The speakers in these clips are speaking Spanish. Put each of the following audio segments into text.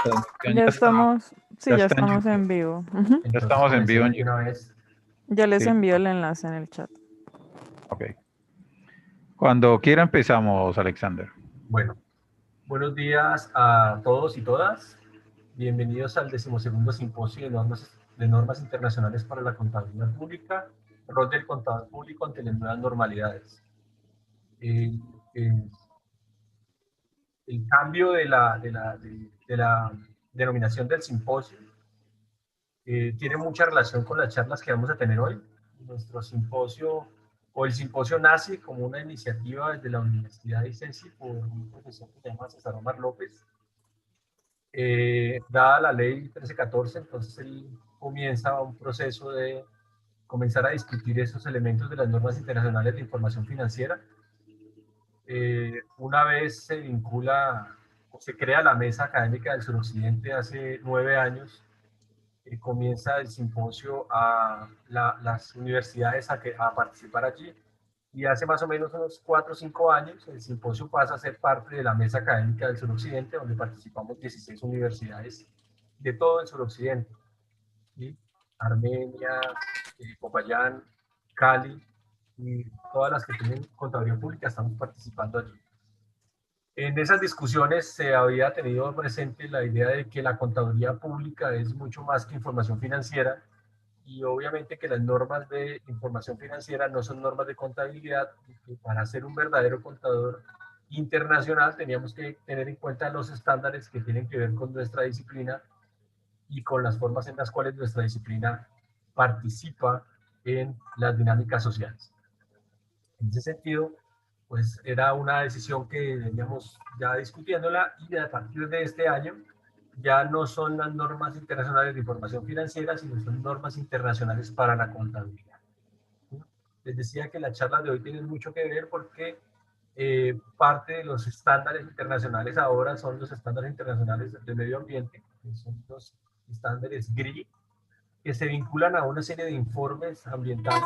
Transmisión Ya ya está, estamos, sí, ya ya está en estamos YouTube. en vivo. Ujú. Ya Entonces estamos en vivo en comencemos de una YouTube. vez. Ya les Sí, envío el enlace en el chat. ok. Cuando quiera empezamos, Alexander. Bueno, buenos días a todos y todas. Bienvenidos al 12º Simposio de Normas Internacionales para la Contabilidad Pública, rol del contador público ante las nuevas normalidades. El, el- el cambio de la denominación del simposio tiene mucha relación con las charlas que vamos a tener hoy. Nuestro simposio, o el simposio, nace como una iniciativa desde la Universidad de ICESI por un profesor que se llama César Omar López. Dada la ley 1314, entonces él comienza un proceso de comenzar a discutir esos elementos de las normas internacionales de información financiera. Una vez se vincula o se crea la Mesa Académica del Suroccidente hace 9 años, comienza el simposio a las universidades a participar allí, y hace más o menos unos 4 o 5 años el simposio pasa a ser parte de la Mesa Académica del Suroccidente, donde participamos 16 universidades de todo el suroccidente, ¿sí? Armenia, Popayán, Cali, y todas las que tienen contabilidad pública estamos participando allí. En esas discusiones se había tenido presente la idea de que la contaduría pública es mucho más que información financiera, y obviamente que las normas de información financiera no son normas de contabilidad, y que para ser un verdadero contador internacional teníamos que tener en cuenta los estándares que tienen que ver con nuestra disciplina y con las formas en las cuales nuestra disciplina participa en las dinámicas sociales. En ese sentido, pues era una decisión que veníamos ya discutiéndola, y a partir de este año ya no son las normas internacionales de información financiera, sino son normas internacionales para la contabilidad. Les decía que las charlas de hoy tienen mucho que ver porque parte de los estándares internacionales ahora son los estándares internacionales de medio ambiente, que son los estándares GRI, que se vinculan a una serie de informes ambientales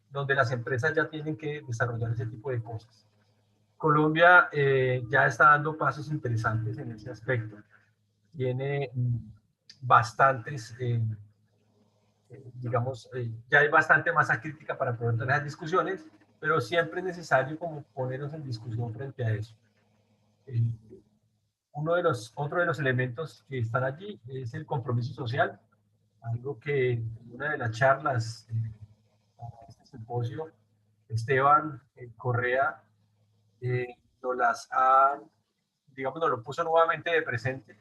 donde las empresas ya tienen que desarrollar ese tipo de cosas. Colombia ya está dando pasos interesantes en ese aspecto. Tiene bastantes, digamos, ya hay bastante masa crítica para poder tener las discusiones, pero siempre es necesario como ponernos en discusión frente a eso. Eh, otro de los elementos que están allí es el compromiso social, algo que en una de las charlas para este simposio, Esteban Correa nos las ha, digamos, nos lo puso nuevamente de presente.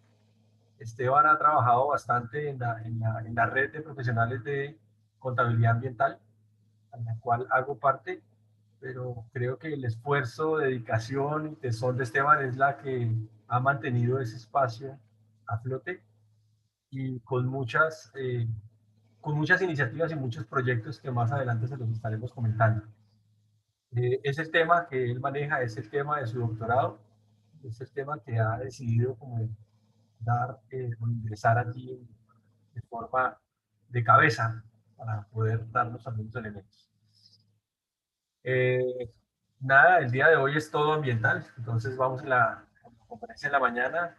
Esteban ha trabajado bastante en la red de profesionales de contabilidad ambiental, a la cual hago parte, pero creo que el esfuerzo, dedicación y tesón de Esteban es la que ha mantenido ese espacio a flote, y con muchas iniciativas y muchos proyectos que más adelante se los estaremos comentando. Es el tema que él maneja, es el tema de su doctorado, es el tema que ha decidido como dar o ingresar allí de forma de cabeza para poder darnos algunos elementos. Eh, Nada, el día de hoy es todo ambiental, entonces vamos a la conferencia en la mañana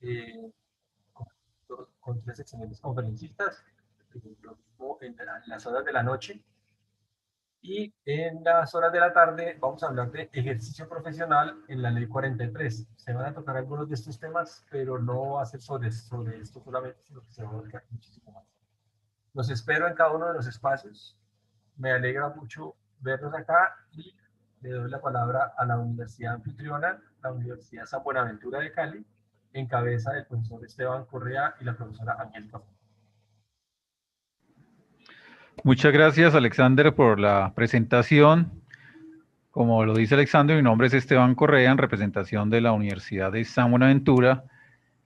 eh, con, con 3 excelentes conferencistas, lo mismo en las horas de la noche. Y en las horas de la tarde vamos a hablar de ejercicio profesional en la ley 43. Se van a tocar algunos de estos temas, pero no va a ser sobre esto solamente, sino que se va a abarcar muchísimo más. Los espero en cada uno de los espacios. Me alegra mucho verlos acá, y le doy la palabra a la Universidad Anfitriona, la Universidad San Buenaventura de Cali, en cabeza del profesor Esteban Correa y la profesora Angélica. Muchas gracias, Alexander, por la presentación. Como lo dice Alexander, mi nombre es Esteban Correa, en representación de la Universidad de San Buenaventura,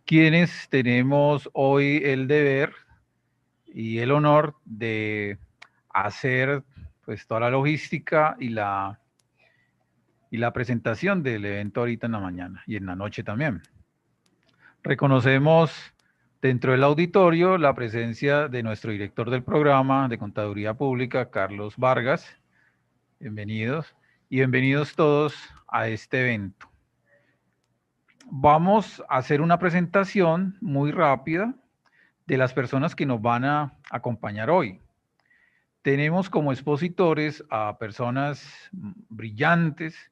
quienes tenemos hoy el deber y el honor de hacer pues toda la logística y la presentación del evento ahorita en la mañana y en la noche también. Reconocemos dentro del auditorio la presencia de nuestro director del programa de Contaduría Pública, Carlos Vargas. Bienvenidos y bienvenidos todos a este evento. vamos a hacer una presentación muy rápida de las personas que nos van a acompañar hoy. Tenemos como expositores a personas brillantes,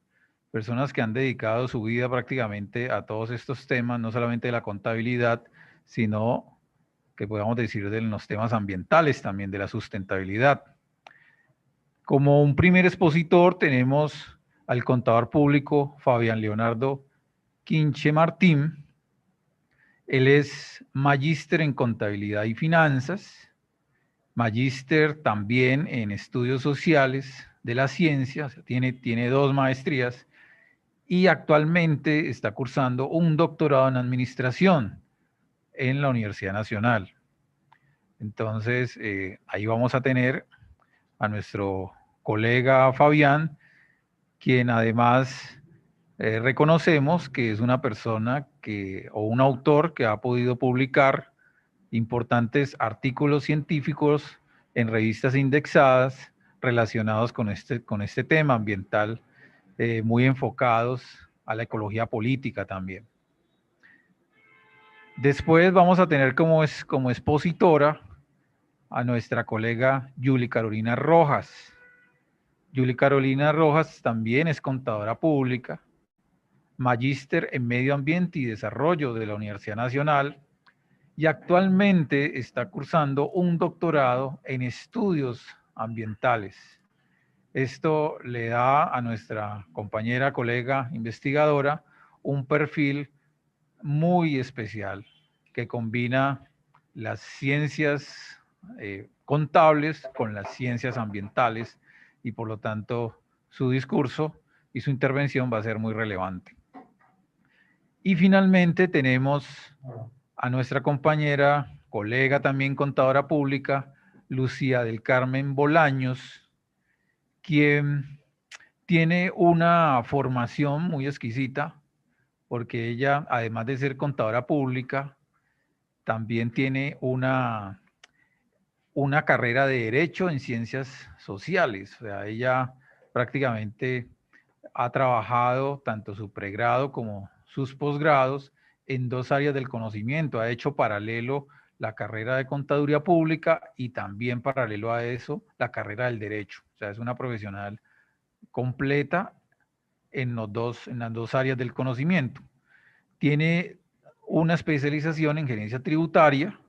personas que han dedicado su vida prácticamente a todos estos temas, no solamente de la contabilidad, sino que podamos decir de los temas ambientales también, de la sustentabilidad. Como un primer expositor tenemos al contador público Fabián Leonardo Quinche Martín. Él es magíster en contabilidad y finanzas, magíster también en estudios sociales de la ciencia, o sea, tiene 2 maestrías y actualmente está cursando un doctorado en administración en la Universidad Nacional. Entonces, ahí vamos a tener a nuestro colega Fabián, quien además reconocemos que es una persona o un autor que ha podido publicar importantes artículos científicos en revistas indexadas relacionados con este tema ambiental, muy enfocados a la ecología política también. Después vamos a tener como expositora a nuestra colega Yuli Carolina Rojas. Yuli Carolina Rojas también es contadora pública, magíster en Medio Ambiente y Desarrollo de la Universidad Nacional y actualmente está cursando un doctorado en estudios ambientales. Esto le da a nuestra compañera, colega investigadora un perfil muy especial que combina las ciencias contables con las ciencias ambientales y por lo tanto su discurso y su intervención va a ser muy relevante. Y finalmente tenemos a nuestra compañera, colega también contadora pública, Lucía del Carmen Bolaños, quien tiene una formación muy exquisita, porque ella, además de ser contadora pública, también tiene una carrera de Derecho en Ciencias Sociales. O sea, ella prácticamente ha trabajado tanto su pregrado como sus posgrados en 2 áreas del conocimiento. Ha hecho paralelo la carrera de Contaduría Pública y también paralelo a eso la carrera del Derecho. O sea, es una profesional completa en las dos áreas del conocimiento. Tiene una especialización en gerencia tributaria,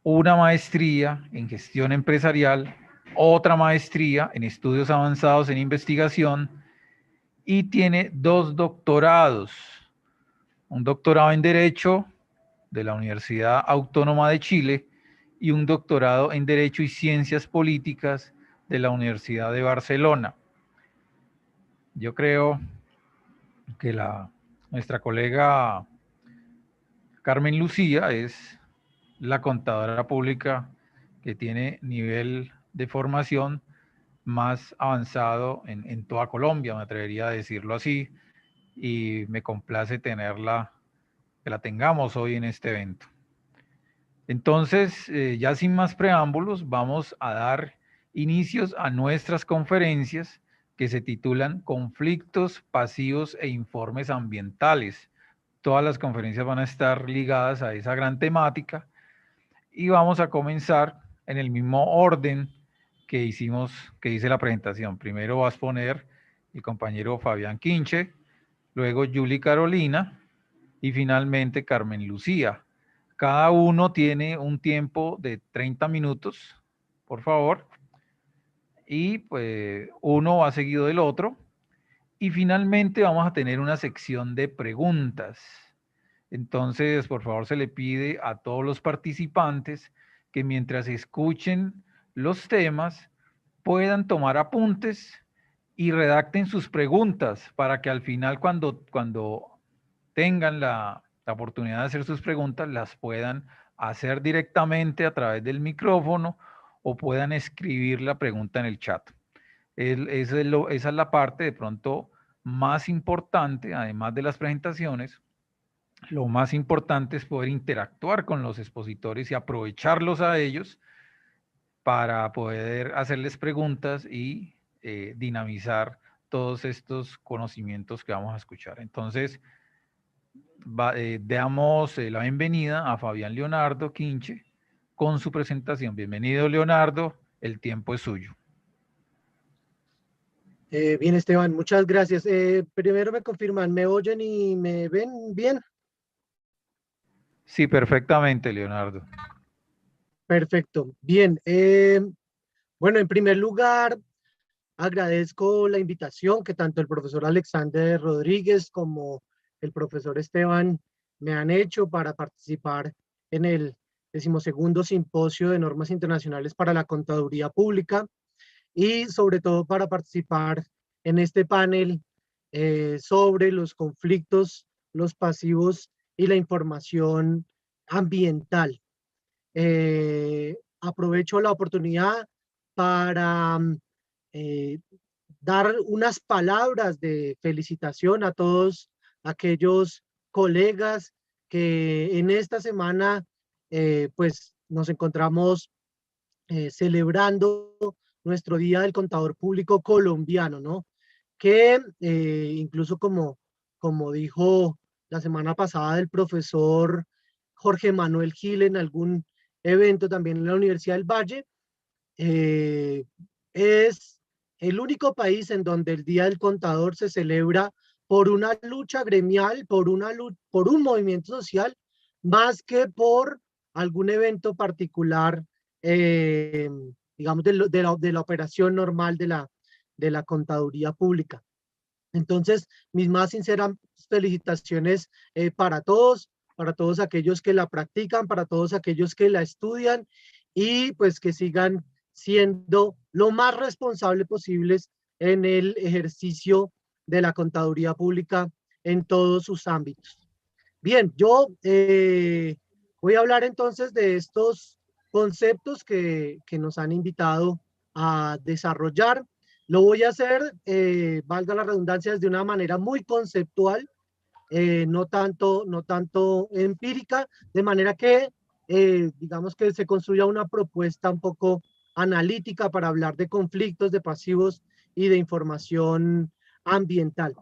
una maestría en gestión empresarial, otra maestría en estudios avanzados en investigación y tiene 2 doctorados. Un doctorado en Derecho de la Universidad Autónoma de Chile y un doctorado en Derecho y Ciencias Políticas de la Universidad de Barcelona. Yo creo que nuestra colega Carmen Lucía es la contadora pública que tiene nivel de formación más avanzado en toda Colombia, me atrevería a decirlo así, y me complace tenerla, que la tengamos hoy en este evento. Entonces, ya sin más preámbulos, vamos a dar inicios a nuestras conferencias que se titulan Conflictos pasivos e informes ambientales. Todas las conferencias van a estar ligadas a esa gran temática y vamos a comenzar en el mismo orden que hice la presentación. Primero va a exponer el compañero Fabián Quinche, luego Yuli Carolina y finalmente Carmen Lucía. Cada uno tiene un tiempo de 30 minutos, por favor, y pues uno va seguido del otro. Y finalmente vamos a tener una sección de preguntas. Entonces, por favor, se le pide a todos los participantes que mientras escuchen los temas puedan tomar apuntes y redacten sus preguntas para que al final cuando tengan la oportunidad de hacer sus preguntas las puedan hacer directamente a través del micrófono o puedan escribir la pregunta en el chat. Esa es la parte de pronto más importante, además de las presentaciones. Lo más importante es poder interactuar con los expositores y aprovecharlos a ellos para poder hacerles preguntas y dinamizar todos estos conocimientos que vamos a escuchar. Entonces, damos la bienvenida a Fabián Leonardo Quinche con su presentación. Bienvenido, Leonardo, el tiempo es suyo. Bien, Esteban, muchas gracias. Primero me confirman, ¿me oyen y me ven bien? Sí, perfectamente, Leonardo. Perfecto. Bien. Bueno, en primer lugar, agradezco la invitación que tanto el profesor Alexander Rodríguez como el profesor Esteban me han hecho para participar en el 12º Simposio de Normas Internacionales para la Contaduría Pública y sobre todo para participar en este panel sobre los conflictos, los pasivos y la información ambiental. Aprovecho la oportunidad para eh, dar unas palabras de felicitación a todos aquellos colegas que en esta semana pues nos encontramos celebrando nuestro Día del Contador Público Colombiano, ¿no? Que incluso como dijo la semana pasada el profesor Jorge Manuel Gil en algún evento también en la Universidad del Valle, es el único país en donde el Día del Contador se celebra por una lucha gremial, por un movimiento social, más que por algún evento particular, digamos, de la operación normal de la contaduría pública. Entonces, mis más sinceras felicitaciones para todos aquellos que la practican, para todos aquellos que la estudian y pues que sigan siendo lo más responsables posibles en el ejercicio de la contaduría pública en todos sus ámbitos. Bien, yo voy a hablar entonces de estos conceptos que nos han invitado a desarrollar. Lo voy a hacer, valga la redundancia, de una manera muy conceptual, no tanto empírica, de manera que digamos que se construya una propuesta un poco analítica para hablar de conflictos, de pasivos y de información ambiental.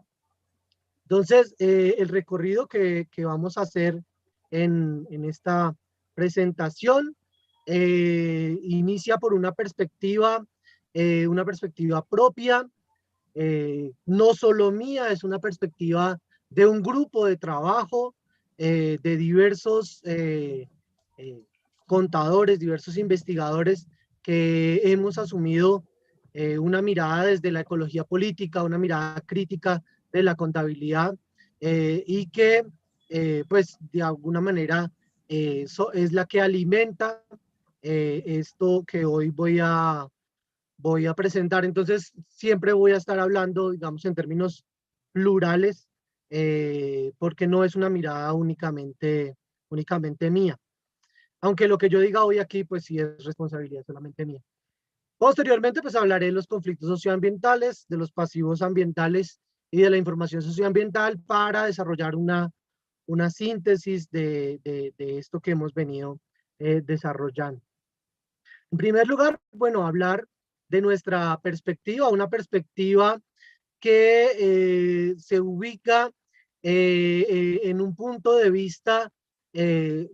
Entonces, el recorrido que vamos a hacer en esta presentación inicia por una perspectiva propia, no solo mía, es una perspectiva de un grupo de trabajo de diversos contadores, diversos investigadores que hemos asumido una mirada desde la ecología política, una mirada crítica de la contabilidad y que pues de alguna manera es la que alimenta esto que hoy voy a presentar. Entonces siempre voy a estar hablando, digamos, en términos plurales porque no es una mirada únicamente mía. Aunque lo que yo diga hoy aquí, pues sí es responsabilidad solamente mía. Posteriormente, pues hablaré de los conflictos socioambientales, de los pasivos ambientales y de la información socioambiental para desarrollar una síntesis de esto que hemos venido desarrollando. En primer lugar, bueno, hablar de nuestra perspectiva, una perspectiva que se ubica en un punto de vista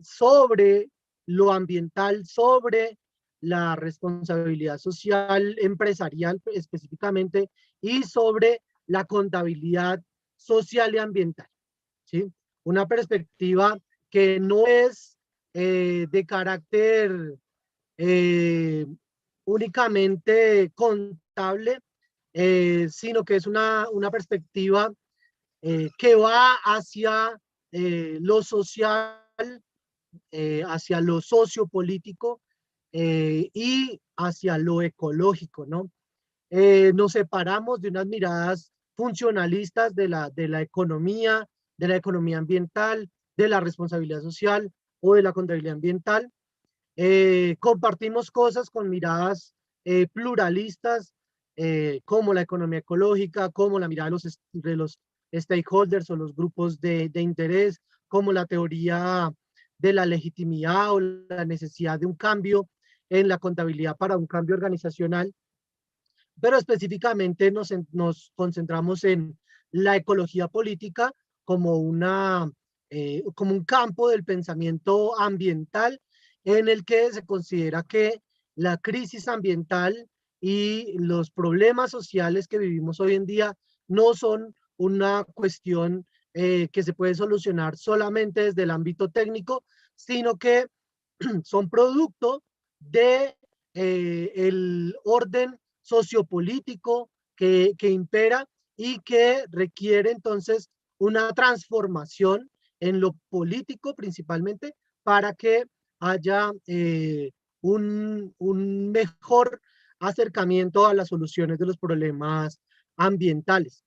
sobre lo ambiental, sobre la responsabilidad social empresarial específicamente y sobre la contabilidad social y ambiental, ¿sí? Una perspectiva que no es de carácter eh, únicamente contable, sino que es una perspectiva que va hacia lo social, hacia lo sociopolítico y hacia lo ecológico, ¿no? Nos separamos de unas miradas funcionalistas de la economía ambiental, de la responsabilidad social o de la contabilidad ambiental. Compartimos cosas con miradas pluralistas, como la economía ecológica, como la mirada de los stakeholders o los grupos de interés, como la teoría de la legitimidad o la necesidad de un cambio en la contabilidad para un cambio organizacional, pero específicamente nos concentramos en la ecología política como una como un campo del pensamiento ambiental en el que se considera que la crisis ambiental y los problemas sociales que vivimos hoy en día no son una cuestión que se puede solucionar solamente desde el ámbito técnico, sino que son producto de el orden sociopolítico que impera y que requiere entonces una transformación en lo político principalmente para que haya un mejor acercamiento a las soluciones de los problemas ambientales.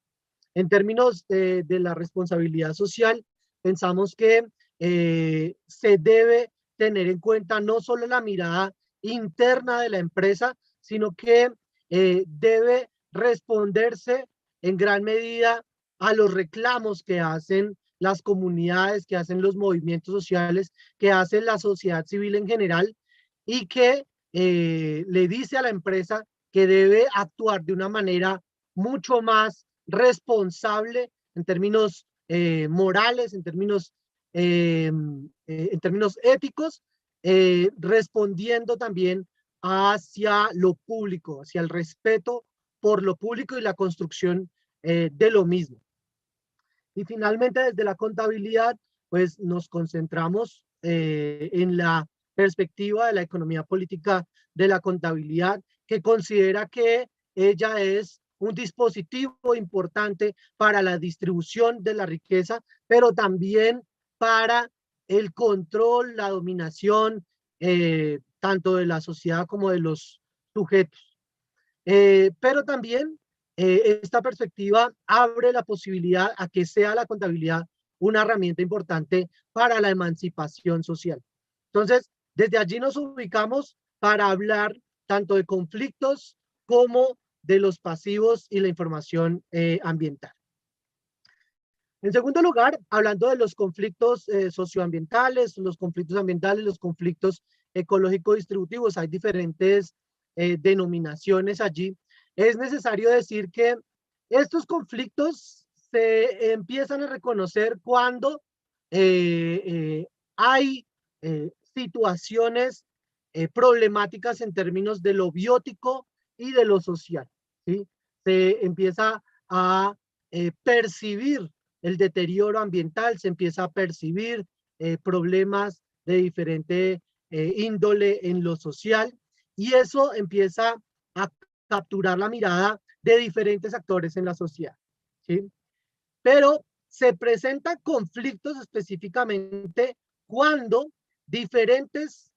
En términos de la responsabilidad social, pensamos que se debe tener en cuenta no solo la mirada interna de la empresa, sino que debe responderse en gran medida a los reclamos que hacen las comunidades, que hacen los movimientos sociales, que hace la sociedad civil en general y que le dice a la empresa que debe actuar de una manera mucho más responsable en términos morales, en términos éticos, respondiendo también hacia lo público, hacia el respeto por lo público y la construcción de lo mismo. Y finalmente, desde la contabilidad, pues nos concentramos en la perspectiva de la economía política de la contabilidad, que considera que ella es un dispositivo importante para la distribución de la riqueza, pero también para el control, la dominación, tanto de la sociedad como de los sujetos. Pero también esta perspectiva abre la posibilidad a que sea la contabilidad una herramienta importante para la emancipación social. Entonces, desde allí nos ubicamos para hablar tanto de conflictos como de los pasivos y la información ambiental. En segundo lugar, hablando de los conflictos socioambientales, los conflictos ambientales, los conflictos ecológico-distributivos, hay diferentes denominaciones allí. Es necesario decir que estos conflictos se empiezan a reconocer cuando hay situaciones problemáticas en términos de lo biótico y de lo social, ¿sí? Se empieza a percibir el deterioro ambiental, se empieza a percibir problemas de diferente índole en lo social, y eso empieza a capturar la mirada de diferentes actores en la sociedad, ¿sí? Pero se presentan conflictos específicamente cuando diferentes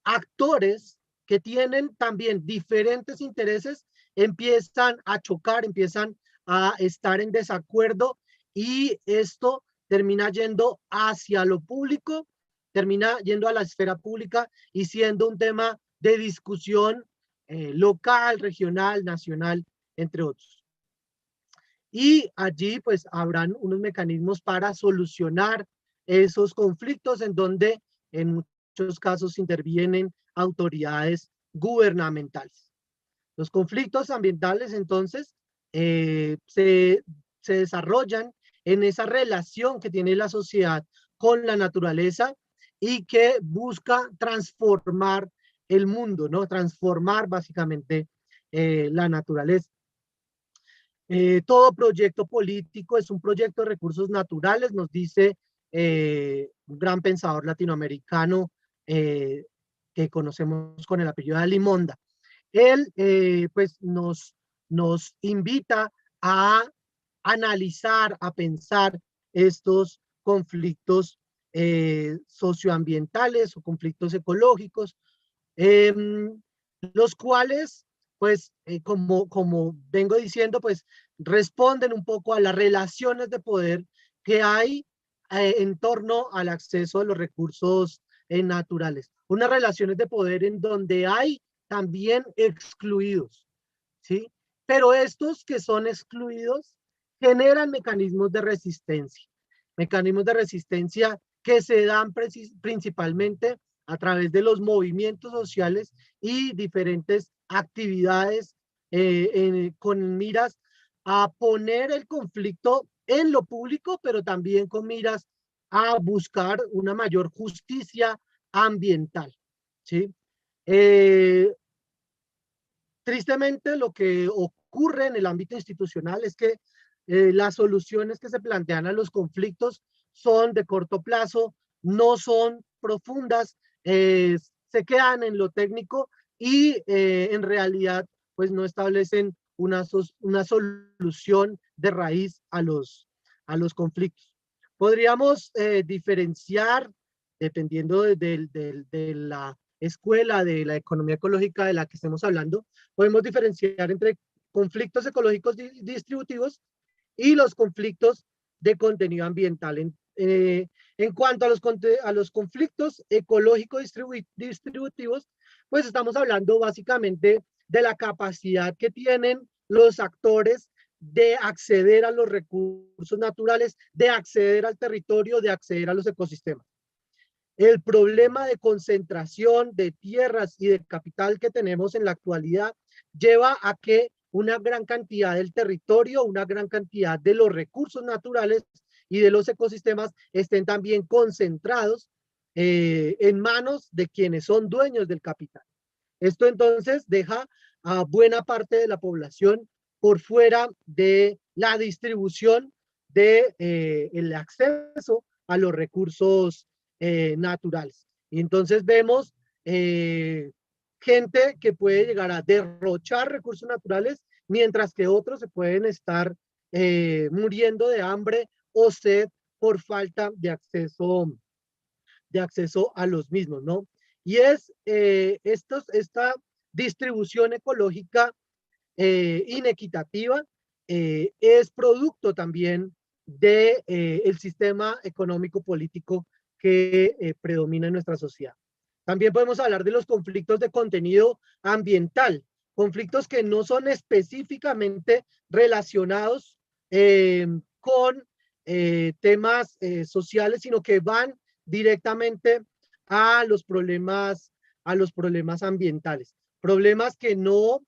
actores que tienen también diferentes intereses empiezan a chocar, empiezan a estar en desacuerdo, y esto termina yendo hacia lo público, termina yendo a la esfera pública y siendo un tema de discusión local, regional, nacional, entre otros. Y allí pues habrán unos mecanismos para solucionar esos conflictos en donde en muchos casos intervienen autoridades gubernamentales. Los conflictos ambientales entonces se desarrollan en esa relación que tiene la sociedad con la naturaleza y que busca transformar el mundo, ¿no? Transformar básicamente la naturaleza. Todo proyecto político es un proyecto de recursos naturales, nos dice un gran pensador latinoamericano que conocemos con el apellido de Alimonda. Él pues nos invita a analizar, a pensar estos conflictos socioambientales o conflictos ecológicos, los cuales, pues, como vengo diciendo, pues, responden un poco a las relaciones de poder que hay en torno al acceso a los recursos naturales. Unas relaciones de poder en donde hay también excluidos, ¿sí? Pero estos que son excluidos generan mecanismos de resistencia que se dan principalmente a través de los movimientos sociales y diferentes actividades con miras a poner el conflicto en lo público, pero también con miras a buscar una mayor justicia ambiental, ¿sí? Tristemente, lo que ocurre en el ámbito institucional es que las soluciones que se plantean a los conflictos son de corto plazo, no son profundas, se quedan en lo técnico y en realidad pues no establecen una solución de raíz a los conflictos. Podríamos diferenciar, dependiendo de la escuela de la economía ecológica de la que estemos hablando, podemos diferenciar entre conflictos ecológicos distributivos y los conflictos de contenido ambiental. En cuanto a los conflictos ecológicos distributivos, pues estamos hablando básicamente de la capacidad que tienen los actores de acceder a los recursos naturales, de acceder al territorio, de acceder a los ecosistemas. El problema de concentración de tierras y de capital que tenemos en la actualidad lleva a que una gran cantidad del territorio, una gran cantidad de los recursos naturales y de los ecosistemas estén también concentrados en manos de quienes son dueños del capital. Esto entonces deja a buena parte de la población por fuera de la distribución de el acceso a los recursos naturales. Y entonces vemos gente que puede llegar a derrochar recursos naturales, mientras que otros se pueden estar muriendo de hambre o sed por falta de acceso a los mismos, ¿no? Y es esta distribución ecológica inequitativa es producto también de el sistema económico político que predomina en nuestra sociedad. También podemos hablar de los conflictos de contenido ambiental, conflictos que no son específicamente relacionados con temas sociales, sino que van directamente a los problemas ambientales. Problemas que no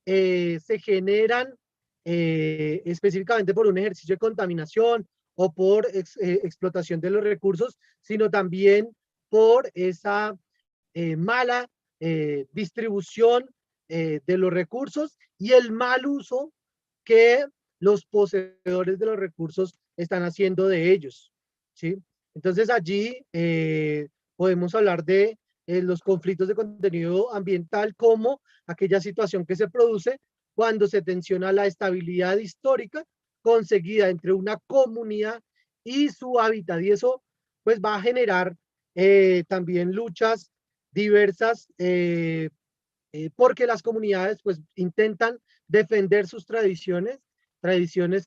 se generan específicamente por un ejercicio de contaminación o por explotación de los recursos, sino también por esa mala distribución de los recursos y el mal uso que los poseedores de los recursos están haciendo de ellos, ¿sí? Entonces allí podemos hablar de los conflictos de contenido ambiental como aquella situación que se produce cuando se tensiona la estabilidad histórica conseguida entre una comunidad y su hábitat, y eso pues va a generar también luchas diversas porque las comunidades pues intentan defender sus tradiciones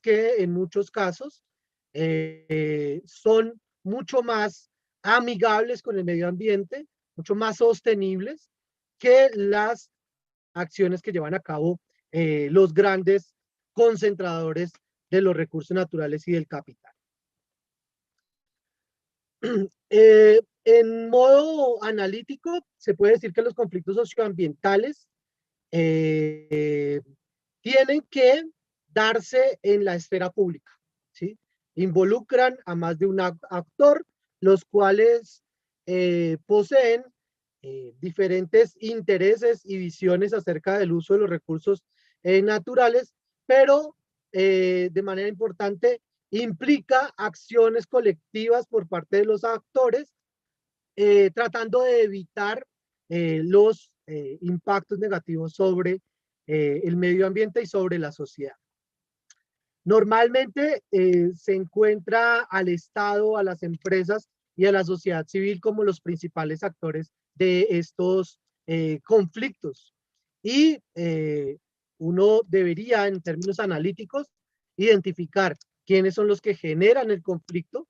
que en muchos casos son mucho más amigables con el medio ambiente, mucho más sostenibles que las acciones que llevan a cabo los grandes concentradores de los recursos naturales y del capital. En modo analítico, se puede decir que los conflictos socioambientales tienen que darse en la esfera pública, ¿sí? Involucran a más de un actor, los cuales poseen diferentes intereses y visiones acerca del uso de los recursos naturales, pero de manera importante implica acciones colectivas por parte de los actores, tratando de evitar los impactos negativos sobre el medio ambiente y sobre la sociedad. Normalmente se encuentra al Estado, a las empresas y a la sociedad civil como los principales actores de estos conflictos. Y uno debería, en términos analíticos, identificar quiénes son los que generan el conflicto,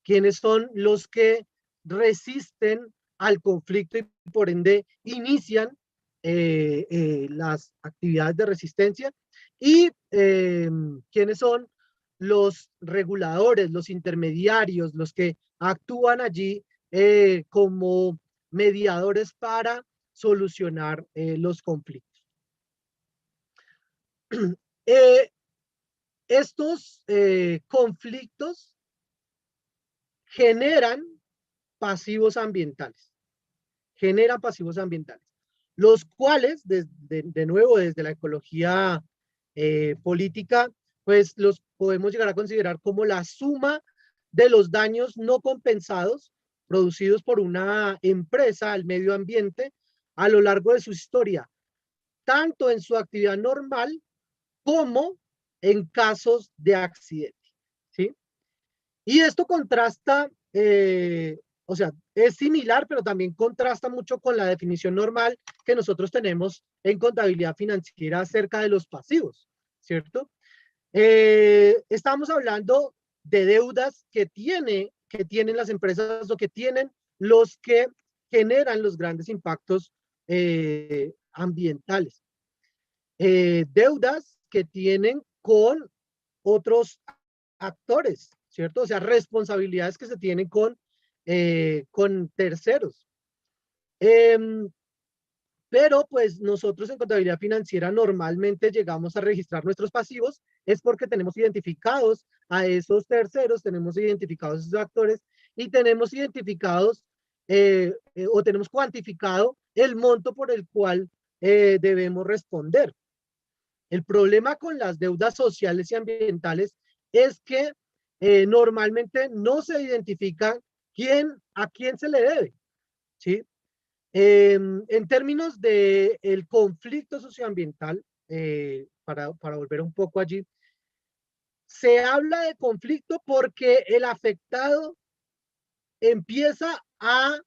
quiénes son los que resisten al conflicto y por ende inician las actividades de resistencia, y quiénes son los reguladores, los intermediarios, los que actúan allí como mediadores para solucionar los conflictos. Estos conflictos generan pasivos ambientales. Generan pasivos ambientales, los cuales, de nuevo, desde la ecología política, pues los podemos llegar a considerar como la suma de los daños no compensados producidos por una empresa al medio ambiente a lo largo de su historia, tanto en su actividad normal como en casos de accidente, ¿sí? Y esto contrasta, o sea, es similar, pero también contrasta mucho con la definición normal que nosotros tenemos en contabilidad financiera acerca de los pasivos, ¿cierto? Estamos hablando de deudas que tienen las empresas o que tienen los que generan los grandes impactos ambientales. Deudas que tienen con otros actores, ¿cierto? O sea, responsabilidades que se tienen con terceros. Pero pues nosotros en contabilidad financiera normalmente llegamos a registrar nuestros pasivos es porque tenemos identificados a esos terceros, tenemos identificados a esos actores y tenemos identificados o tenemos cuantificado el monto por el cual debemos responder. El problema con las deudas sociales y ambientales es que normalmente no se identifica a quién se le debe, ¿sí? En términos del conflicto socioambiental, para volver un poco allí, se habla de conflicto porque el afectado empieza a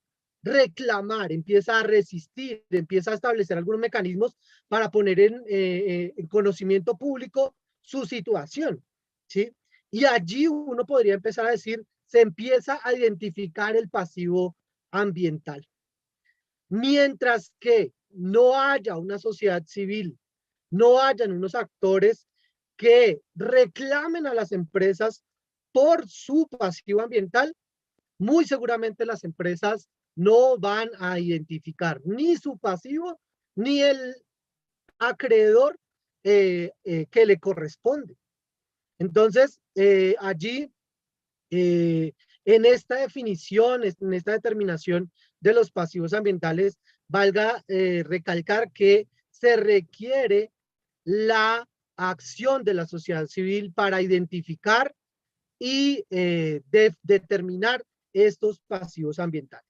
reclamar, empieza a resistir, empieza a establecer algunos mecanismos para poner en conocimiento público su situación, ¿sí? Y allí uno podría empezar a decir, se empieza a identificar el pasivo ambiental. Mientras que no haya una sociedad civil, no hayan unos actores que reclamen a las empresas por su pasivo ambiental, muy seguramente las empresas no van a identificar ni su pasivo ni el acreedor que le corresponde. Entonces, allí, en esta definición, en esta determinación de los pasivos ambientales, valga recalcar que se requiere la acción de la sociedad civil para identificar y determinar estos pasivos ambientales.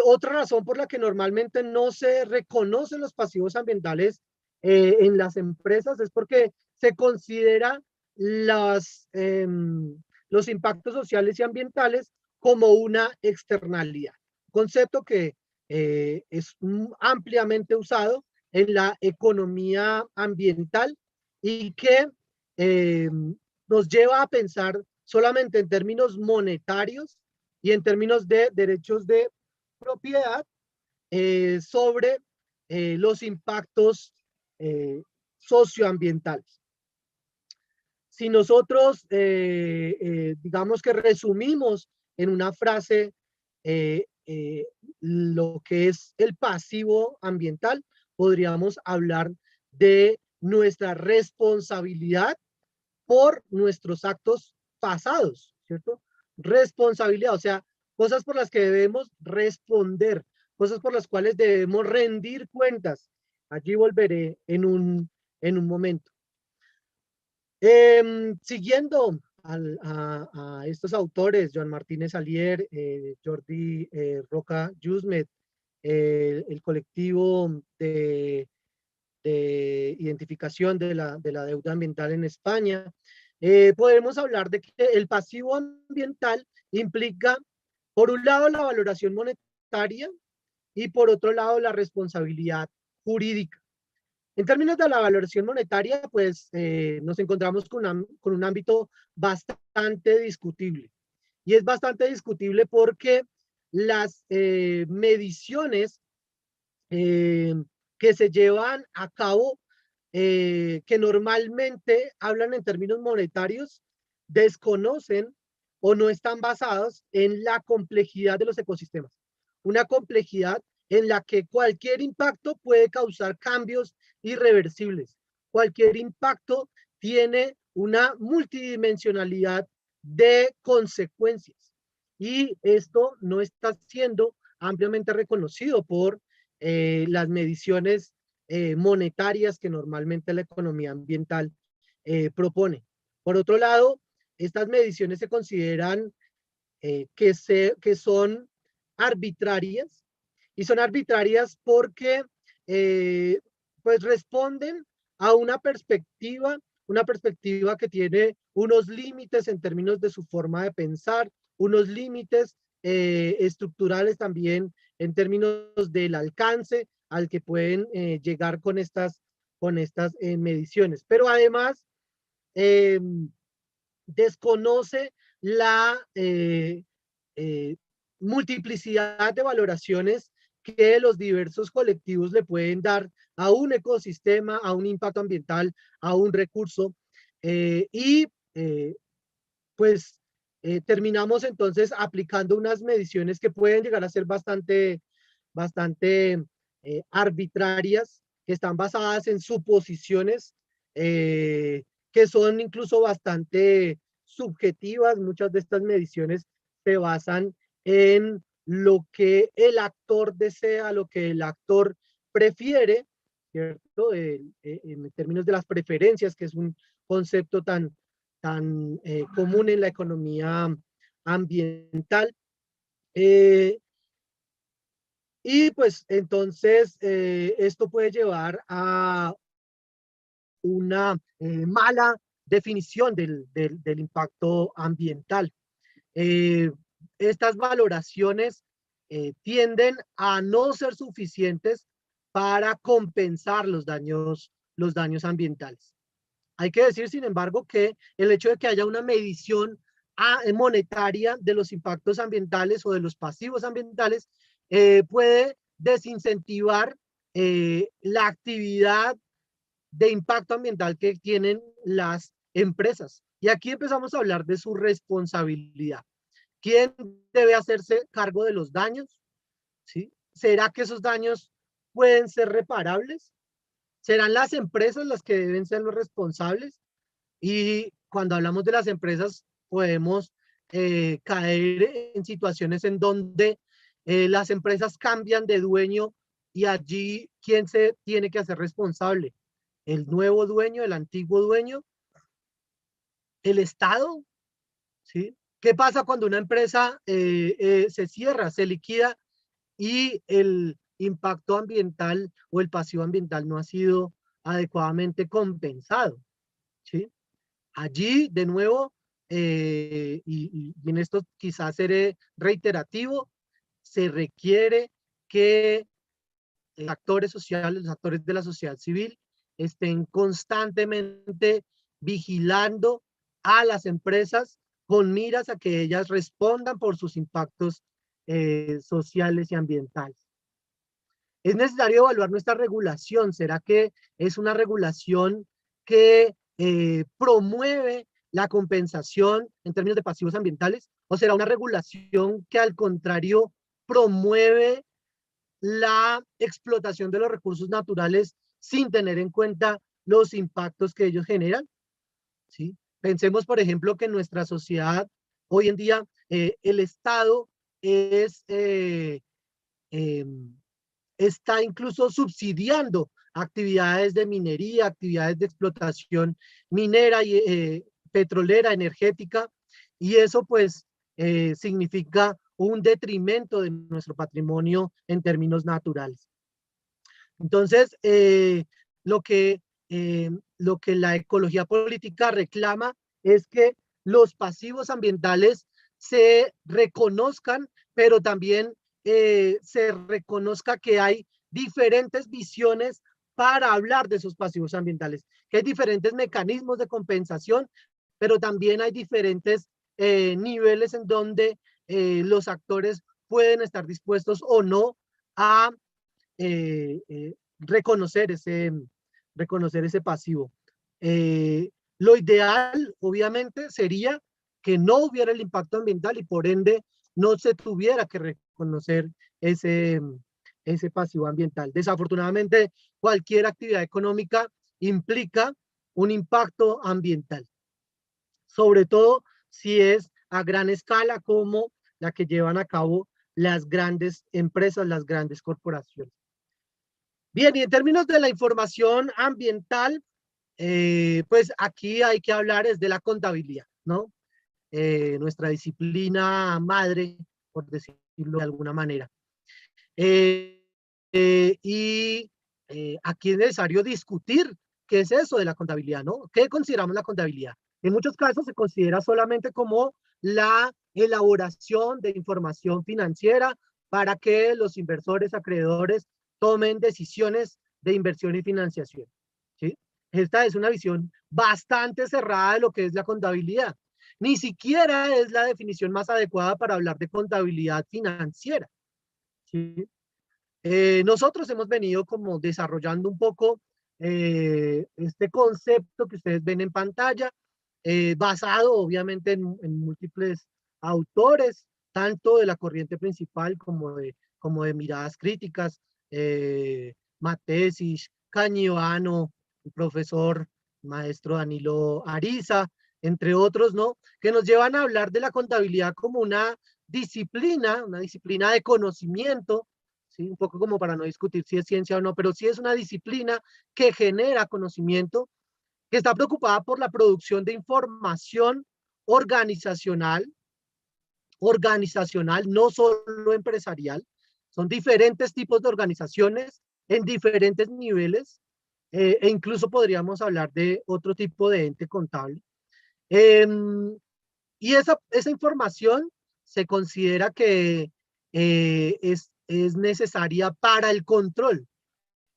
Otra razón por la que normalmente no se reconocen los pasivos ambientales en las empresas es porque se considera los impactos sociales y ambientales como una externalidad, concepto que es ampliamente usado en la economía ambiental y que nos lleva a pensar solamente en términos monetarios y en términos de derechos de propiedad sobre los impactos socioambientales. Si nosotros, digamos que resumimos en una frase lo que es el pasivo ambiental, podríamos hablar de nuestra responsabilidad por nuestros actos pasados, ¿cierto? Responsabilidad, o sea, cosas por las que debemos responder, cosas por las cuales debemos rendir cuentas. Allí volveré en un momento. Siguiendo a estos autores, Joan Martínez Alier, Jordi Roca Yusmet, el colectivo de identificación de la deuda ambiental en España, podemos hablar de que el pasivo ambiental implica, por un lado, la valoración monetaria y por otro lado, la responsabilidad jurídica. En términos de la valoración monetaria, pues nos encontramos con un ámbito bastante discutible. Y es bastante discutible porque las mediciones que se llevan a cabo, que normalmente hablan en términos monetarios, desconocen o no están basados en la complejidad de los ecosistemas. Una complejidad en la que cualquier impacto puede causar cambios irreversibles. Cualquier impacto tiene una multidimensionalidad de consecuencias. Y esto no está siendo ampliamente reconocido por las mediciones monetarias que normalmente la economía ambiental propone. Por otro lado, estas mediciones se consideran que son arbitrarias, y son arbitrarias porque pues responden a una perspectiva que tiene unos límites en términos de su forma de pensar, unos límites estructurales también en términos del alcance al que pueden llegar con estas mediciones. Pero además desconoce la multiplicidad de valoraciones que los diversos colectivos le pueden dar a un ecosistema, a un impacto ambiental, a un recurso. Pues terminamos entonces aplicando unas mediciones que pueden llegar a ser bastante arbitrarias, que están basadas en suposiciones que son incluso bastante subjetivas. Muchas de estas mediciones se basan en lo que el actor desea, lo que el actor prefiere, ¿cierto? En términos de las preferencias, que es un concepto tan común en la economía ambiental. Y pues entonces esto puede llevar a una mala definición del impacto ambiental. Estas valoraciones tienden a no ser suficientes para compensar los daños ambientales. Hay que decir, sin embargo, que el hecho de que haya una medición monetaria de los impactos ambientales o de los pasivos ambientales puede desincentivar la actividad de impacto ambiental que tienen las empresas. Y aquí empezamos a hablar de su responsabilidad. ¿Quién debe hacerse cargo de los daños? ¿Sí? ¿Será que esos daños pueden ser reparables? ¿Serán las empresas las que deben ser los responsables? Y cuando hablamos de las empresas, podemos caer en situaciones en donde las empresas cambian de dueño y allí, ¿quién se tiene que hacer responsable? ¿El nuevo dueño, el antiguo dueño? ¿El Estado? ¿Sí? ¿Qué pasa cuando una empresa se cierra, se liquida y el impacto ambiental o el pasivo ambiental no ha sido adecuadamente compensado? ¿Sí? Allí, de nuevo, y en esto quizás seré reiterativo, se requiere que actores sociales, los actores de la sociedad civil, estén constantemente vigilando a las empresas con miras a que ellas respondan por sus impactos sociales y ambientales. Es necesario evaluar nuestra regulación. ¿Será que es una regulación que promueve la compensación en términos de pasivos ambientales? ¿O será una regulación que al contrario promueve la explotación de los recursos naturales sin tener en cuenta los impactos que ellos generan? ¿Sí? Pensemos, por ejemplo, que en nuestra sociedad hoy en día el Estado está incluso subsidiando actividades de minería, actividades de explotación minera y petrolera, energética, y eso pues significa un detrimento de nuestro patrimonio en términos naturales. Entonces, lo que la ecología política reclama es que los pasivos ambientales se reconozcan, pero también se reconozca que hay diferentes visiones para hablar de esos pasivos ambientales, que hay diferentes mecanismos de compensación, pero también hay diferentes niveles en donde los actores pueden estar dispuestos o no a reconocer ese pasivo. Lo ideal, obviamente, sería que no hubiera el impacto ambiental y por ende no se tuviera que reconocer ese pasivo ambiental. Desafortunadamente, cualquier actividad económica implica un impacto ambiental, sobre todo si es a gran escala como la que llevan a cabo las grandes empresas, las grandes corporaciones. Bien, y en términos de la información ambiental, pues aquí hay que hablar es de la contabilidad, ¿no? Nuestra disciplina madre, por decirlo de alguna manera. Aquí es necesario discutir qué es eso de la contabilidad, ¿no? ¿Qué consideramos la contabilidad? En muchos casos se considera solamente como la elaboración de información financiera para que los inversores, acreedores, tomen decisiones de inversión y financiación, ¿sí? Esta es una visión bastante cerrada de lo que es la contabilidad. Ni siquiera es la definición más adecuada para hablar de contabilidad financiera, ¿sí? Nosotros hemos venido como desarrollando un poco este concepto que ustedes ven en pantalla, basado obviamente en múltiples autores, tanto de la corriente principal como de miradas críticas, Matesis, Cañivano, el profesor maestro Danilo Ariza, entre otros, ¿no? Que nos llevan a hablar de la contabilidad como una disciplina de conocimiento, ¿sí? Un poco como para no discutir si es ciencia o no, pero sí es una disciplina que genera conocimiento, que está preocupada por la producción de información organizacional, no solo empresarial. Son diferentes tipos de organizaciones en diferentes niveles, e incluso podríamos hablar de otro tipo de ente contable. Y esa información se considera que es necesaria para el control,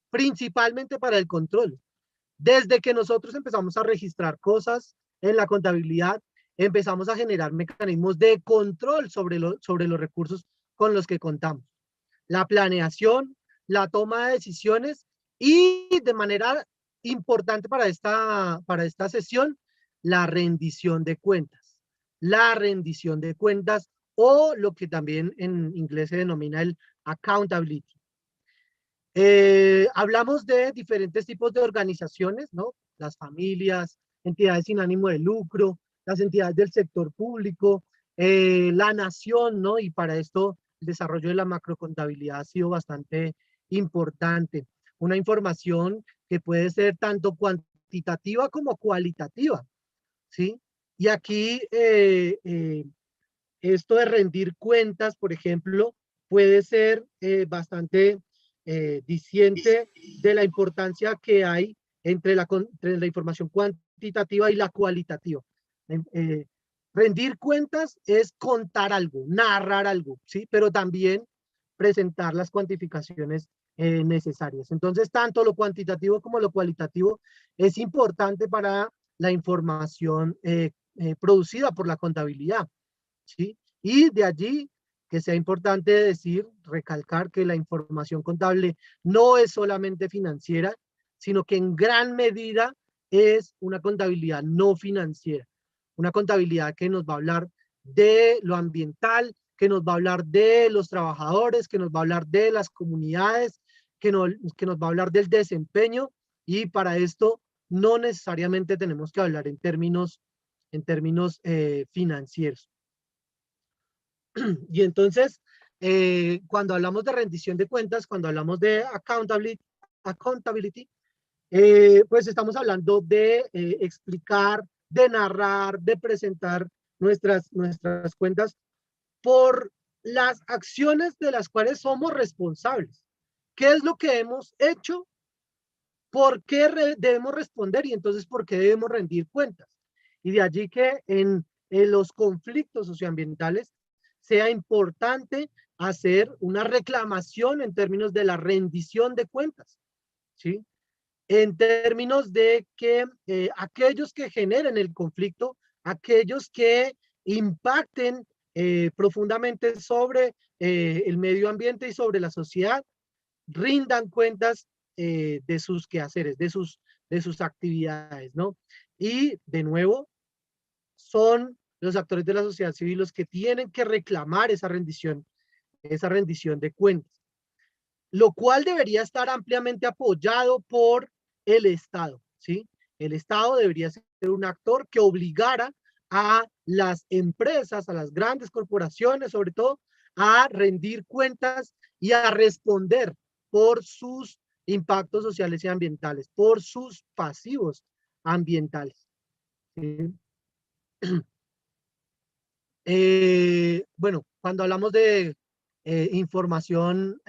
principalmente para el control. Desde que nosotros empezamos a registrar cosas en la contabilidad, empezamos a generar mecanismos de control sobre los recursos con los que contamos. La planeación, la toma de decisiones y de manera importante para esta sesión, la rendición de cuentas. La rendición de cuentas o lo que también en inglés se denomina el accountability. Hablamos de diferentes tipos de organizaciones, ¿no? Las familias, entidades sin ánimo de lucro, las entidades del sector público, la nación, ¿no? Y para esto el desarrollo de la macrocontabilidad ha sido bastante importante. Una información que puede ser tanto cuantitativa como cualitativa, ¿sí? Y aquí esto de rendir cuentas, por ejemplo, puede ser bastante diciente de la importancia que hay entre la información cuantitativa y la cualitativa. Rendir cuentas es contar algo, narrar algo, ¿sí? Pero también presentar las cuantificaciones necesarias. Entonces, tanto lo cuantitativo como lo cualitativo es importante para la información producida por la contabilidad, ¿sí? Y de allí que sea importante decir, recalcar que la información contable no es solamente financiera, sino que en gran medida es una contabilidad no financiera. Una contabilidad que nos va a hablar de lo ambiental, que nos va a hablar de los trabajadores, que nos va a hablar de las comunidades, que nos va a hablar del desempeño, y para esto no necesariamente tenemos que hablar en términos financieros. Y entonces, cuando hablamos de rendición de cuentas, cuando hablamos de accountability, pues estamos hablando de explicar, de narrar, de presentar nuestras cuentas por las acciones de las cuales somos responsables. ¿Qué es lo que hemos hecho? ¿Por qué debemos responder? Y entonces, ¿por qué debemos rendir cuentas? Y de allí que en los conflictos socioambientales sea importante hacer una reclamación en términos de la rendición de cuentas, ¿sí? En términos de que aquellos que generen el conflicto, aquellos que impacten profundamente sobre el medio ambiente y sobre la sociedad, rindan cuentas de sus quehaceres, de sus actividades, ¿no? Y de nuevo, son los actores de la sociedad civil los que tienen que reclamar esa rendición de cuentas, lo cual debería estar ampliamente apoyado por el Estado, ¿sí? El Estado debería ser un actor que obligara a las empresas, a las grandes corporaciones, sobre todo, a rendir cuentas y a responder por sus impactos sociales y ambientales, por sus pasivos ambientales. ¿Sí? Bueno, cuando hablamos de información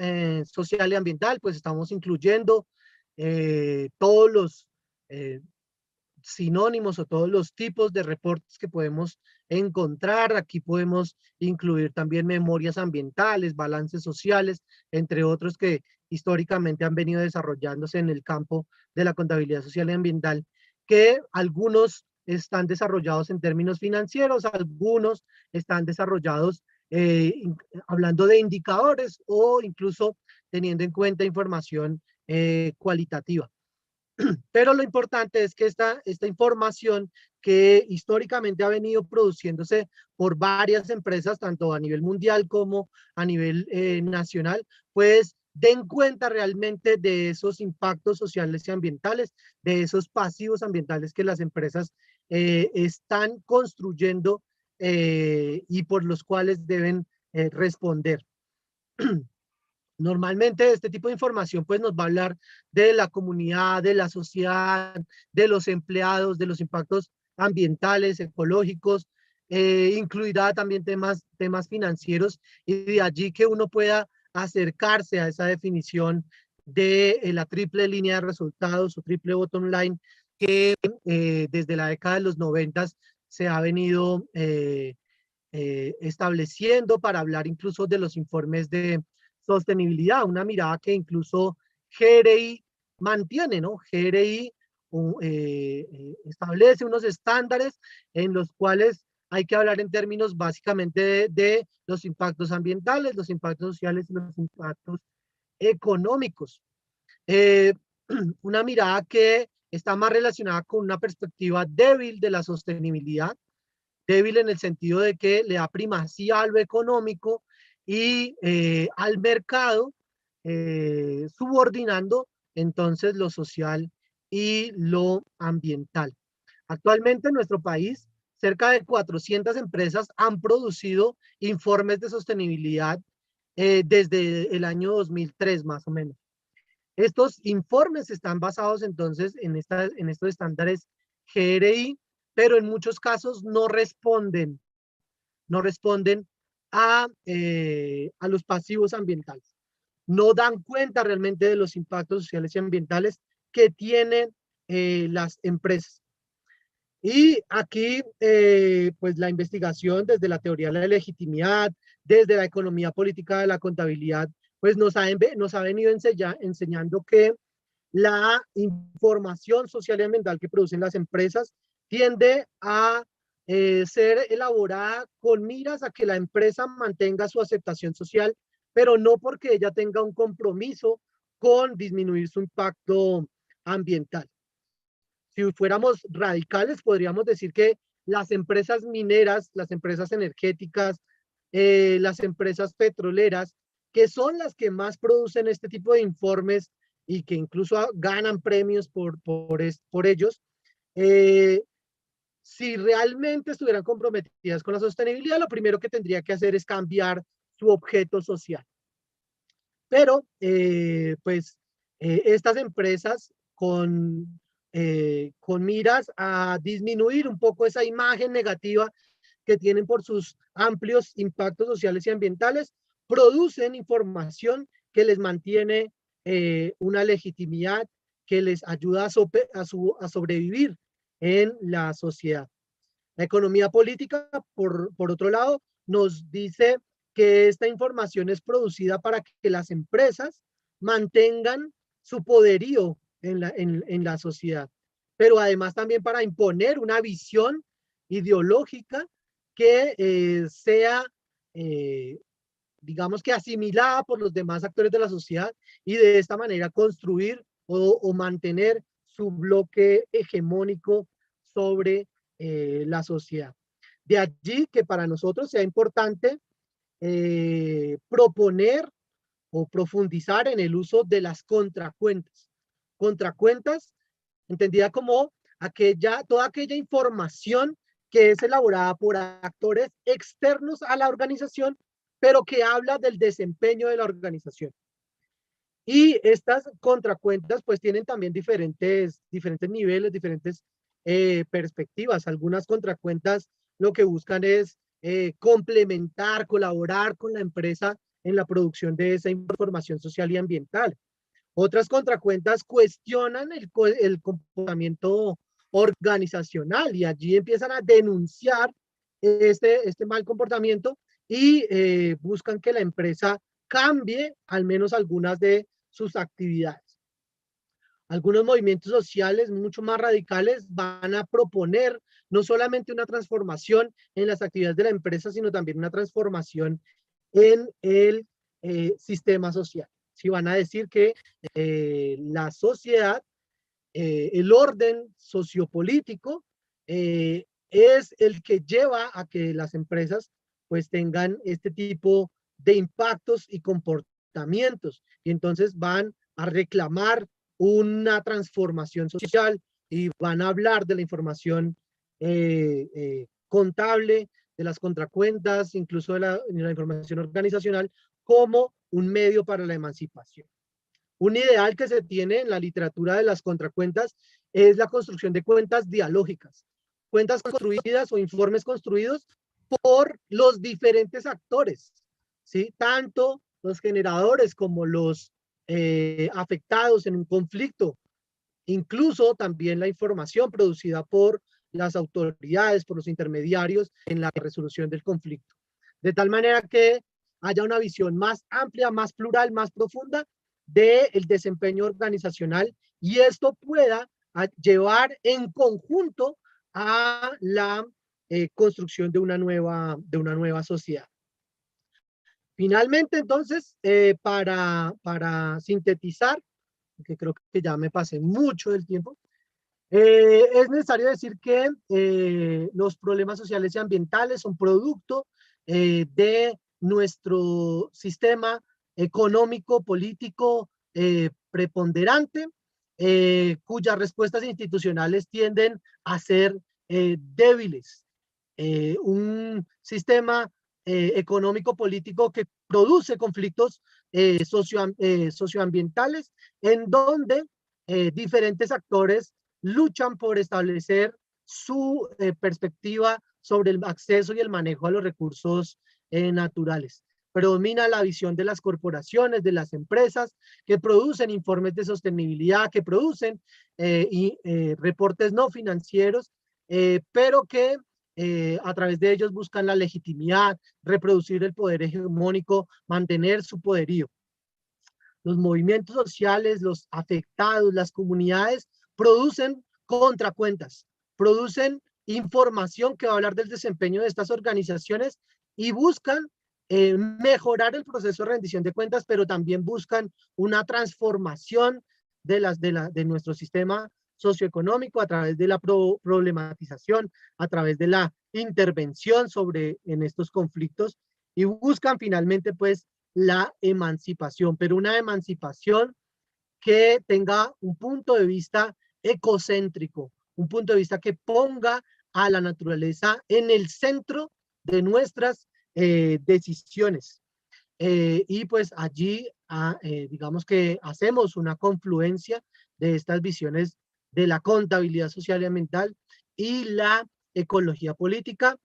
social y ambiental, pues estamos incluyendo todos los sinónimos o todos los tipos de reportes que podemos encontrar. Aquí podemos incluir también memorias ambientales, balances sociales, entre otros que históricamente han venido desarrollándose en el campo de la contabilidad social y ambiental, que algunos están desarrollados en términos financieros, algunos están desarrollados hablando de indicadores o incluso teniendo en cuenta información cualitativa. Pero lo importante es que esta información que históricamente ha venido produciéndose por varias empresas, tanto a nivel mundial como a nivel nacional, pues den cuenta realmente de esos impactos sociales y ambientales, de esos pasivos ambientales que las empresas están construyendo y por los cuales deben responder. Normalmente este tipo de información pues nos va a hablar de la comunidad, de la sociedad, de los empleados, de los impactos ambientales, ecológicos, incluirá también temas financieros y de allí que uno pueda acercarse a esa definición de la triple línea de resultados o triple bottom line que desde la década de los 90 se ha venido estableciendo para hablar incluso de los informes de sostenibilidad, una mirada que incluso GRI mantiene, ¿no? GRI establece unos estándares en los cuales hay que hablar en términos básicamente de los impactos ambientales, los impactos sociales y los impactos económicos. Una mirada que está más relacionada con una perspectiva débil de la sostenibilidad, débil en el sentido de que le da primacía a lo económico y al mercado, subordinando entonces lo social y lo ambiental. Actualmente en nuestro país, cerca de 400 empresas han producido informes de sostenibilidad desde el año 2003 más o menos. Estos informes están basados entonces en estos estándares GRI, pero en muchos casos no responden a los pasivos ambientales. No dan cuenta realmente de los impactos sociales y ambientales que tienen las empresas. Y aquí, pues la investigación desde la teoría de la legitimidad, desde la economía política de la contabilidad, pues nos ha venido enseñando que la información social y ambiental que producen las empresas tiende a ser elaborada con miras a que la empresa mantenga su aceptación social, pero no porque ella tenga un compromiso con disminuir su impacto ambiental. Si fuéramos radicales, podríamos decir que las empresas mineras, las empresas energéticas, las empresas petroleras, que son las que más producen este tipo de informes y que incluso ganan premios por ellos, si realmente estuvieran comprometidas con la sostenibilidad, lo primero que tendría que hacer es cambiar su objeto social. Pero, pues, estas empresas con miras a disminuir un poco esa imagen negativa que tienen por sus amplios impactos sociales y ambientales, producen información que les mantiene una legitimidad, que les ayuda a sobrevivir en la sociedad. La economía política, por otro lado, nos dice que esta información es producida para que las empresas mantengan su poderío en la sociedad, pero además también para imponer una visión ideológica que sea, digamos que asimilada por los demás actores de la sociedad y de esta manera construir o mantener su bloque hegemónico sobre la sociedad. De allí que para nosotros sea importante proponer o profundizar en el uso de las contracuentas. Contracuentas, entendida como toda aquella información que es elaborada por actores externos a la organización, pero que habla del desempeño de la organización. Y estas contracuentas pues tienen también diferentes niveles, diferentes perspectivas. Algunas contracuentas lo que buscan es complementar, colaborar con la empresa en la producción de esa información social y ambiental. Otras contracuentas cuestionan el comportamiento organizacional y allí empiezan a denunciar este mal comportamiento y buscan que la empresa cambie al menos algunas de sus actividades. Algunos movimientos sociales mucho más radicales van a proponer no solamente una transformación en las actividades de la empresa, sino también una transformación en el sistema social. Si van a decir que la sociedad, el orden sociopolítico, es el que lleva a que las empresas pues tengan este tipo de impactos y comportamientos. Y entonces van a reclamar una transformación social y van a hablar de la información contable, de las contracuentas, incluso de la información organizacional, como un medio para la emancipación. Un ideal que se tiene en la literatura de las contracuentas es la construcción de cuentas dialógicas, cuentas construidas o informes construidos por los diferentes actores, ¿sí? Tanto los generadores como los afectados en un conflicto, incluso también la información producida por las autoridades, por los intermediarios en la resolución del conflicto. De tal manera que haya una visión más amplia, más plural, más profunda del desempeño organizacional y esto pueda llevar en conjunto a la construcción de una nueva sociedad. Finalmente, entonces, para sintetizar, que creo que ya me pasé mucho del tiempo, es necesario decir que los problemas sociales y ambientales son producto de nuestro sistema económico, político preponderante, cuyas respuestas institucionales tienden a ser débiles. Un sistema económico político que produce conflictos socioambientales en donde diferentes actores luchan por establecer su perspectiva sobre el acceso y el manejo a los recursos naturales. Predomina la visión de las corporaciones, de las empresas que producen informes de sostenibilidad, que producen reportes no financieros, pero que a través de ellos buscan la legitimidad, reproducir el poder hegemónico, mantener su poderío. Los movimientos sociales, los afectados, las comunidades producen contracuentas, producen información que va a hablar del desempeño de estas organizaciones y buscan mejorar el proceso de rendición de cuentas, pero también buscan una transformación de nuestro sistema socioeconómico a través de la problematización, a través de la intervención en estos conflictos y buscan finalmente pues la emancipación, pero una emancipación que tenga un punto de vista ecocéntrico, un punto de vista que ponga a la naturaleza en el centro de nuestras decisiones. Y pues allí, digamos que hacemos una confluencia de estas visiones de la contabilidad social y ambiental y la ecología política,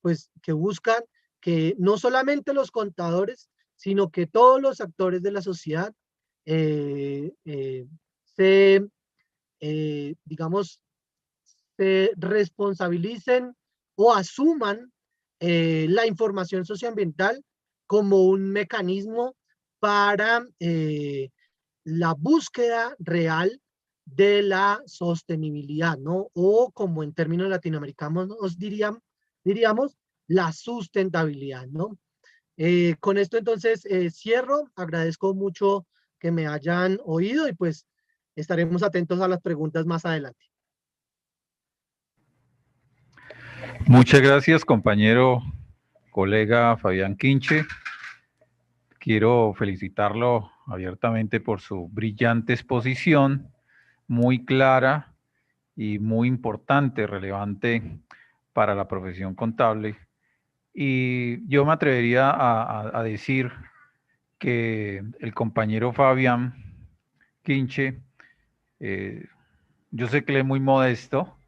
pues que buscan que no solamente los contadores, sino que todos los actores de la sociedad digamos, se responsabilicen o asuman la información socioambiental como un mecanismo para la búsqueda real de la sostenibilidad, ¿no? O como en términos latinoamericanos nos diríamos la sustentabilidad, ¿no? Con esto entonces cierro, agradezco mucho que me hayan oído y pues estaremos atentos a las preguntas más adelante. Muchas gracias, compañero, colega Fabián Quinche. Quiero felicitarlo abiertamente por su brillante exposición, muy clara y muy importante, relevante para la profesión contable. Y yo me atrevería a decir que el compañero Fabián Quinche, yo sé que él es muy modesto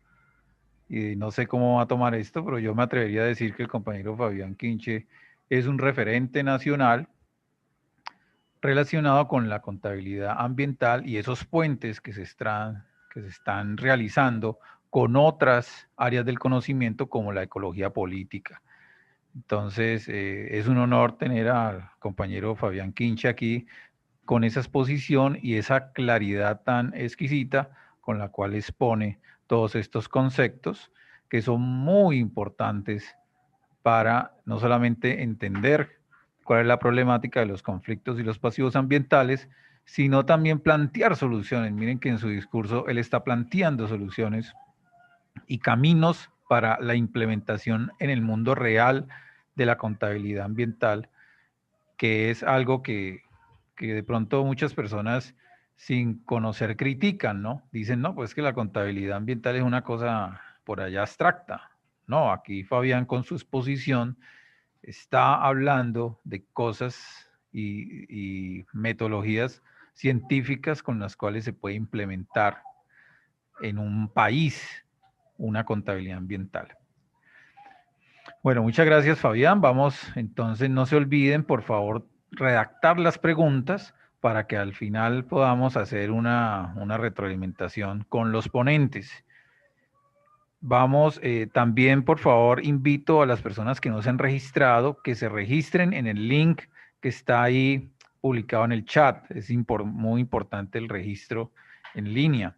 y no sé cómo va a tomar esto, pero yo me atrevería a decir que el compañero Fabián Quinche es un referente nacional relacionado con la contabilidad ambiental y esos puentes que se están realizando con otras áreas del conocimiento como la ecología política. Entonces, es un honor tener al compañero Fabián Quinche aquí con esa exposición y esa claridad tan exquisita con la cual expone todos estos conceptos que son muy importantes para no solamente entender cuál es la problemática de los conflictos y los pasivos ambientales, sino también plantear soluciones. Miren que en su discurso él está planteando soluciones y caminos para la implementación en el mundo real de la contabilidad ambiental, que es algo que de pronto muchas personas sin conocer critican, ¿no? Dicen, no, pues que la contabilidad ambiental es una cosa por allá abstracta. No, aquí Fabián con su exposición está hablando de cosas y metodologías científicas con las cuales se puede implementar en un país una contabilidad ambiental. Bueno, muchas gracias, Fabián. Vamos, entonces no se olviden, por favor, redactar las preguntas para que al final podamos hacer una retroalimentación con los ponentes. Vamos, también, por favor, invito a las personas que no se han registrado que se registren en el link que está ahí publicado en el chat. Es muy importante el registro en línea.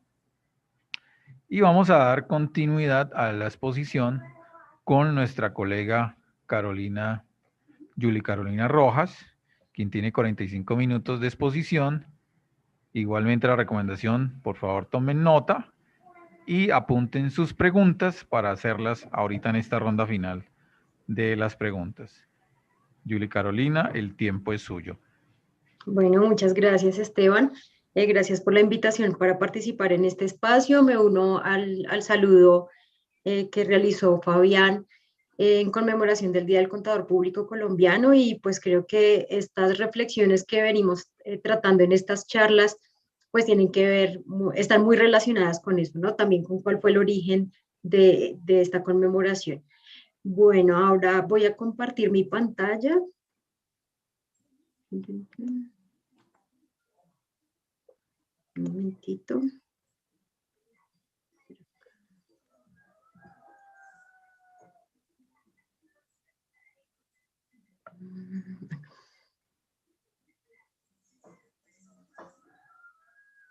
Y vamos a dar continuidad a la exposición con nuestra colega Julie Carolina Rojas, quien tiene 45 minutos de exposición. Igualmente la recomendación, por favor tomen nota y apunten sus preguntas para hacerlas ahorita en esta ronda final de las preguntas. Julie Carolina, el tiempo es suyo. Bueno, muchas gracias, Esteban. Gracias por la invitación para participar en este espacio. Me uno al saludo que realizó Fabián en conmemoración del Día del Contador Público Colombiano, y pues creo que estas reflexiones que venimos tratando en estas charlas pues tienen que ver, están muy relacionadas con eso, ¿no? También con cuál fue el origen de esta conmemoración. Bueno, ahora voy a compartir mi pantalla. Un momentito.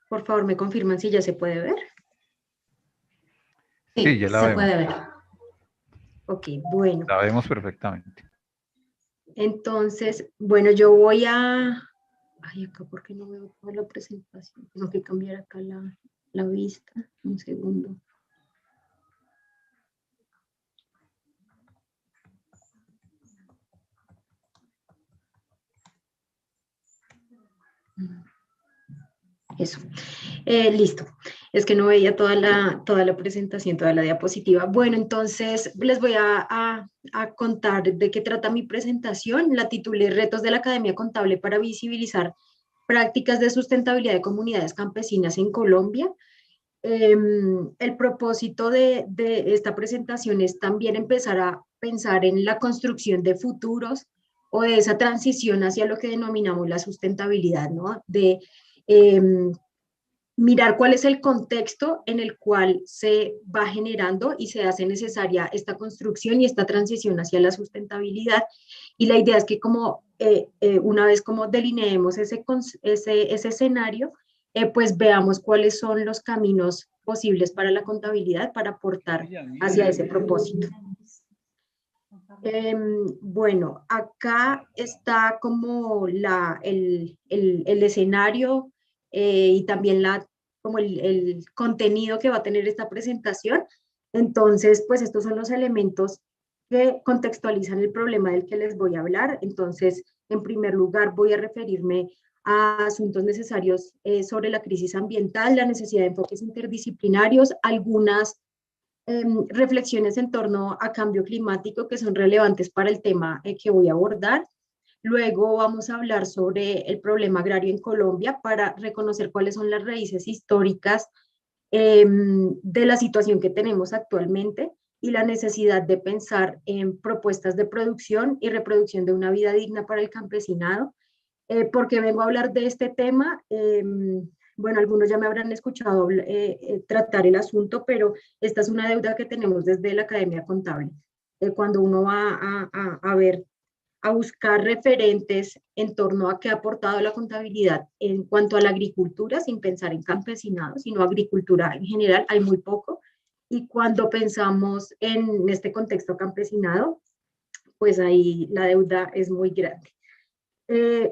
Por favor, me confirman si ya se puede ver. Sí, ya la vemos. Puede ver. Ok, bueno. La vemos perfectamente. Entonces, bueno, yo voy a... Ay, acá, ¿por qué no veo toda la presentación? Tengo que cambiar acá la vista. Un segundo. Eso. Listo. Es que no veía toda la presentación, toda la diapositiva. Bueno, entonces les voy a contar de qué trata mi presentación. La titulé Retos de la Academia Contable para visibilizar prácticas de sustentabilidad de comunidades campesinas en Colombia. El propósito de esta presentación es también empezar a pensar en la construcción de futuros o de esa transición hacia lo que denominamos la sustentabilidad, ¿no? De mirar cuál es el contexto en el cual se va generando y se hace necesaria esta construcción y esta transición hacia la sustentabilidad. Y la idea es que como una vez como delineemos ese escenario, pues veamos cuáles son los caminos posibles para la contabilidad para aportar hacia ese propósito. Bueno, acá está como el escenario y también como el contenido que va a tener esta presentación. Entonces, pues estos son los elementos que contextualizan el problema del que les voy a hablar. Entonces, en primer lugar, voy a referirme a asuntos necesarios sobre la crisis ambiental, la necesidad de enfoques interdisciplinarios, algunas reflexiones en torno a cambio climático que son relevantes para el tema que voy a abordar. Luego vamos a hablar sobre el problema agrario en Colombia para reconocer cuáles son las raíces históricas de la situación que tenemos actualmente y la necesidad de pensar en propuestas de producción y reproducción de una vida digna para el campesinado. ¿Por qué vengo a hablar de este tema? Bueno, algunos ya me habrán escuchado tratar el asunto, pero esta es una deuda que tenemos desde la Academia Contable. Cuando uno va a buscar referentes en torno a qué ha aportado la contabilidad en cuanto a la agricultura, sin pensar en campesinados, sino agricultura en general, hay muy poco. Y cuando pensamos en este contexto campesinado, pues ahí la deuda es muy grande.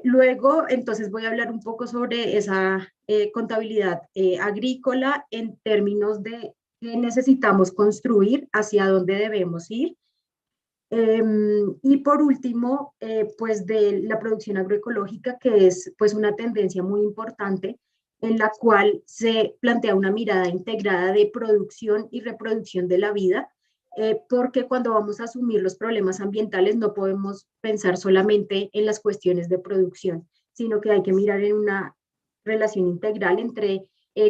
Luego, entonces voy a hablar un poco sobre esa contabilidad agrícola en términos de qué necesitamos construir, hacia dónde debemos ir. Y por último, pues de la producción agroecológica, que es pues una tendencia muy importante en la cual se plantea una mirada integrada de producción y reproducción de la vida, porque cuando vamos a asumir los problemas ambientales no podemos pensar solamente en las cuestiones de producción, sino que hay que mirar en una relación integral entre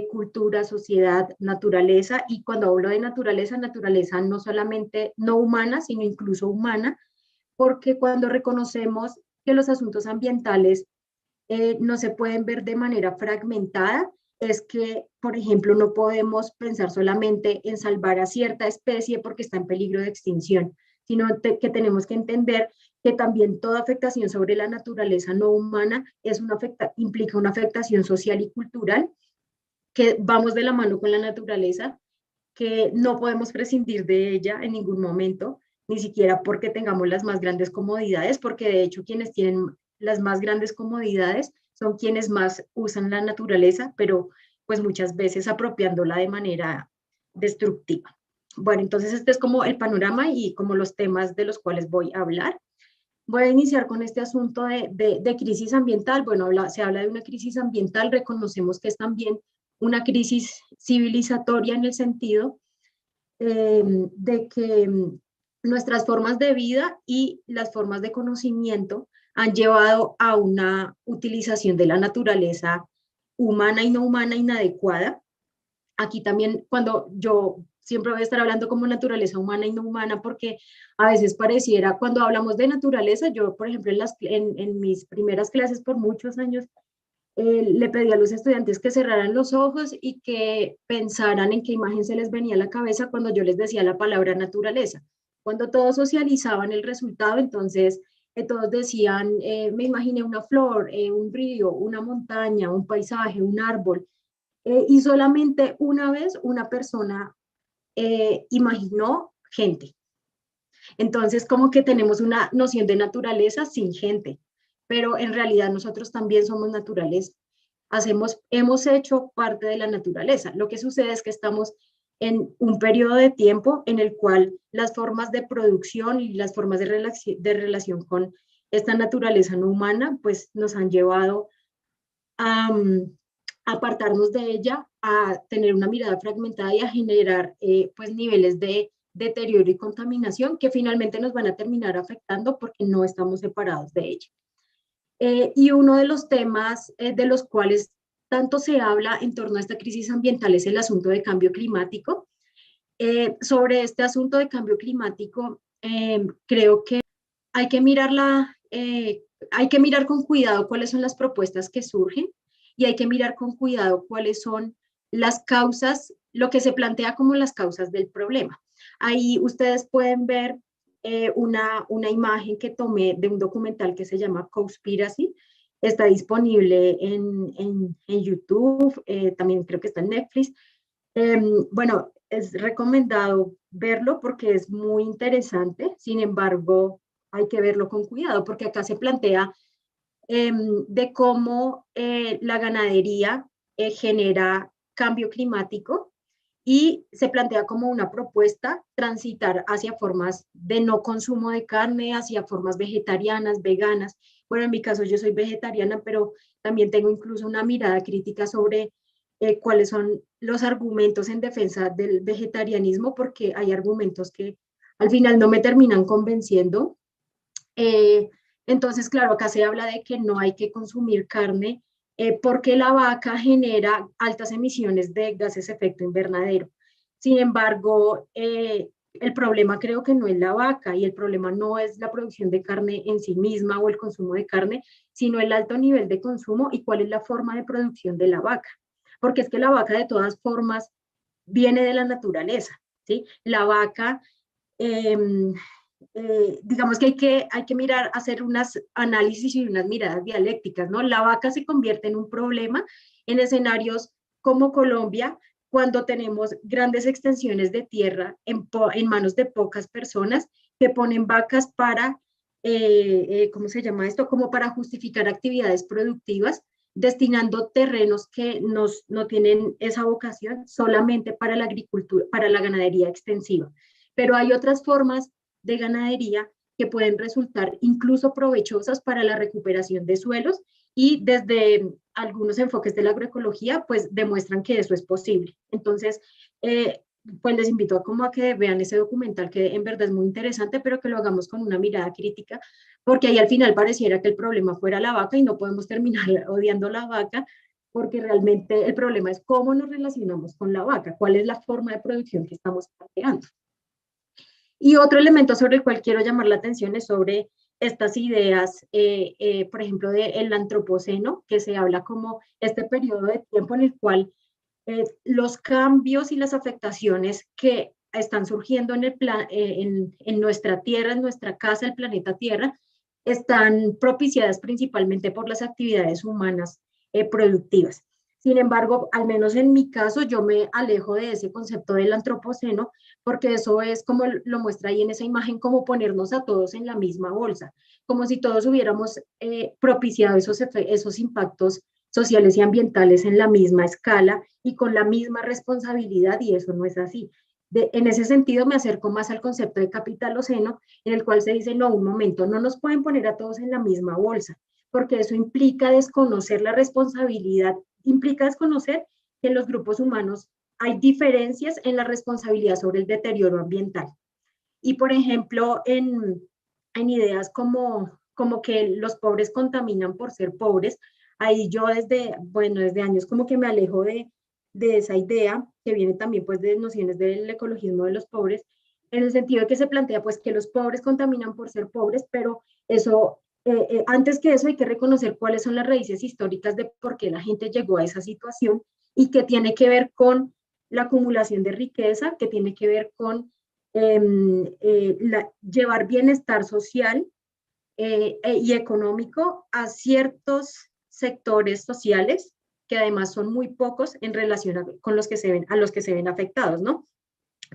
cultura, sociedad, naturaleza, y cuando hablo de naturaleza, naturaleza no solamente no humana, sino incluso humana, porque cuando reconocemos que los asuntos ambientales no se pueden ver de manera fragmentada, es que, por ejemplo, no podemos pensar solamente en salvar a cierta especie porque está en peligro de extinción, sino que tenemos que entender que también toda afectación sobre la naturaleza no humana implica una afectación social y cultural, que vamos de la mano con la naturaleza, que no podemos prescindir de ella en ningún momento, ni siquiera porque tengamos las más grandes comodidades, porque de hecho quienes tienen las más grandes comodidades son quienes más usan la naturaleza, pero pues muchas veces apropiándola de manera destructiva. Bueno, entonces este es como el panorama y como los temas de los cuales voy a hablar. Voy a iniciar con este asunto de crisis ambiental. Bueno, se habla de una crisis ambiental, reconocemos que es también una crisis civilizatoria en el sentido de que nuestras formas de vida y las formas de conocimiento han llevado a una utilización de la naturaleza humana y no humana inadecuada. Aquí también, cuando yo siempre voy a estar hablando como naturaleza humana y no humana, porque a veces pareciera, cuando hablamos de naturaleza, yo, por ejemplo, en mis primeras clases por muchos años, le pedí a los estudiantes que cerraran los ojos y que pensaran en qué imagen se les venía a la cabeza cuando yo les decía la palabra naturaleza. Cuando todos socializaban el resultado, entonces todos decían, me imaginé una flor, un río, una montaña, un paisaje, un árbol. Y solamente una vez una persona imaginó gente. Entonces, como que tenemos una noción de naturaleza sin gente, pero en realidad nosotros también somos naturaleza. Hemos hecho parte de la naturaleza. Lo que sucede es que estamos en un periodo de tiempo en el cual las formas de producción y las formas de relación con esta naturaleza no humana, pues nos han llevado a apartarnos de ella, a tener una mirada fragmentada y a generar pues niveles de deterioro y contaminación que finalmente nos van a terminar afectando porque no estamos separados de ella. Y uno de los temas de los cuales tanto se habla en torno a esta crisis ambiental es el asunto de cambio climático. Sobre este asunto de cambio climático, creo que hay que mirar con cuidado cuáles son las propuestas que surgen y hay que mirar con cuidado cuáles son las causas, lo que se plantea como las causas del problema. Ahí ustedes pueden ver una imagen que tomé de un documental que se llama Cowspiracy. Está disponible en YouTube, también creo que está en Netflix. Bueno, es recomendado verlo porque es muy interesante, sin embargo, hay que verlo con cuidado porque acá se plantea de cómo la ganadería genera cambio climático y se plantea como una propuesta transitar hacia formas de no consumo de carne, hacia formas vegetarianas, veganas. Bueno, en mi caso yo soy vegetariana, pero también tengo incluso una mirada crítica sobre cuáles son los argumentos en defensa del vegetarianismo, porque hay argumentos que al final no me terminan convenciendo. Entonces, claro, acá se habla de que no hay que consumir carne porque la vaca genera altas emisiones de gases de efecto invernadero. Sin embargo, el problema creo que no es la vaca, y el problema no es la producción de carne en sí misma o el consumo de carne, sino el alto nivel de consumo y cuál es la forma de producción de la vaca. Porque es que la vaca de todas formas viene de la naturaleza, ¿sí? La vaca, digamos que hay que mirar, hacer unas análisis y unas miradas dialécticas, ¿no? La vaca se convierte en un problema en escenarios como Colombia, cuando tenemos grandes extensiones de tierra en manos de pocas personas que ponen vacas para, ¿cómo se llama esto? Como para justificar actividades productivas, destinando terrenos que no tienen esa vocación solamente para la agricultura, para la ganadería extensiva. Pero hay otras formas de ganadería que pueden resultar incluso provechosas para la recuperación de suelos, y desde algunos enfoques de la agroecología pues demuestran que eso es posible. Entonces, pues les invito a que vean ese documental, que en verdad es muy interesante, pero que lo hagamos con una mirada crítica, porque ahí al final pareciera que el problema fuera la vaca y no podemos terminar odiando la vaca, porque realmente el problema es cómo nos relacionamos con la vaca, cuál es la forma de producción que estamos planteando. Y otro elemento sobre el cual quiero llamar la atención es sobre estas ideas, por ejemplo, del antropoceno, que se habla como este periodo de tiempo en el cual los cambios y las afectaciones que están surgiendo en nuestra Tierra, en nuestra casa, el planeta Tierra, están propiciadas principalmente por las actividades humanas productivas. Sin embargo, al menos en mi caso, yo me alejo de ese concepto del antropoceno, porque eso es, como lo muestra ahí en esa imagen, como ponernos a todos en la misma bolsa, como si todos hubiéramos propiciado esos impactos sociales y ambientales en la misma escala y con la misma responsabilidad, y eso no es así. En ese sentido me acerco más al concepto de capitaloceno, en el cual se dice, no, un momento, no nos pueden poner a todos en la misma bolsa, porque eso implica desconocer la responsabilidad, implica desconocer que en los grupos humanos hay diferencias en la responsabilidad sobre el deterioro ambiental. Y, por ejemplo, en ideas como que los pobres contaminan por ser pobres, ahí yo desde años como que me alejo de esa idea, que viene también pues de nociones del ecologismo de los pobres, en el sentido de que se plantea pues que los pobres contaminan por ser pobres, pero eso, antes que eso hay que reconocer cuáles son las raíces históricas de por qué la gente llegó a esa situación, y que tiene que ver con la acumulación de riqueza, que tiene que ver con llevar bienestar social y económico a ciertos sectores sociales, que además son muy pocos en relación con los que se ven afectados, ¿no?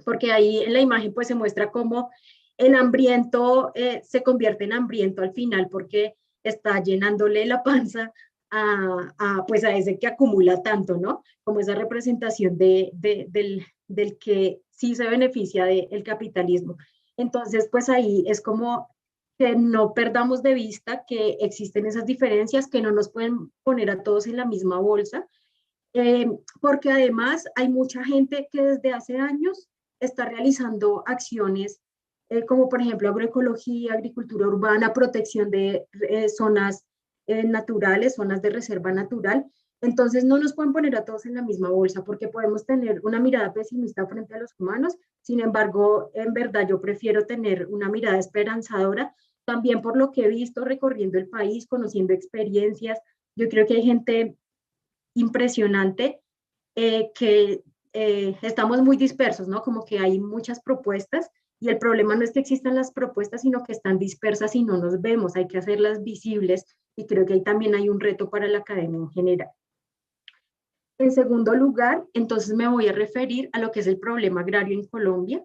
Porque ahí en la imagen pues se muestra cómo el hambriento se convierte en hambriento al final, porque está llenándole la panza pues a ese que acumula tanto, ¿no? Como esa representación del que sí se beneficia del capitalismo. Entonces, pues ahí es como que no perdamos de vista que existen esas diferencias, que no nos pueden poner a todos en la misma bolsa, porque además hay mucha gente que desde hace años está realizando acciones como por ejemplo agroecología, agricultura urbana, protección de zonas naturales, zonas de reserva natural. Entonces no nos pueden poner a todos en la misma bolsa, porque podemos tener una mirada pesimista frente a los humanos. Sin embargo, en verdad yo prefiero tener una mirada esperanzadora, también por lo que he visto recorriendo el país, conociendo experiencias. Yo creo que hay gente impresionante que estamos muy dispersos, ¿no? Como que hay muchas propuestas, y el problema no es que existan las propuestas, sino que están dispersas y no nos vemos, hay que hacerlas visibles, y creo que ahí también hay un reto para la academia en general. En segundo lugar, entonces me voy a referir a lo que es el problema agrario en Colombia.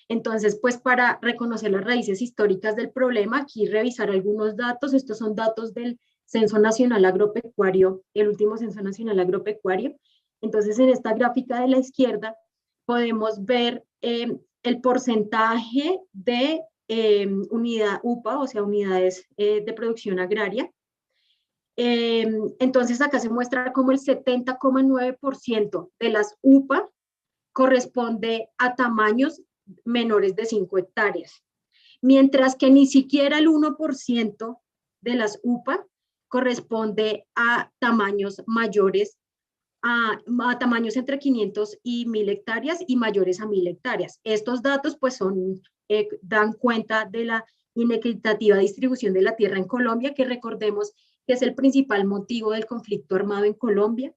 Entonces, pues para reconocer las raíces históricas del problema, aquí revisar algunos datos. Estos son datos del Censo Nacional Agropecuario, el último Censo Nacional Agropecuario. Entonces, en esta gráfica de la izquierda podemos ver el porcentaje de unidad UPA, o sea, unidades de producción agraria, Entonces acá se muestra como el 70,9% de las UPA corresponde a tamaños menores de 5 hectáreas, mientras que ni siquiera el 1% de las UPA corresponde a tamaños mayores, a tamaños entre 500 y 1000 hectáreas y mayores a 1000 hectáreas. Estos datos pues dan cuenta de la inequitativa distribución de la tierra en Colombia, que recordemos que es el principal motivo del conflicto armado en Colombia,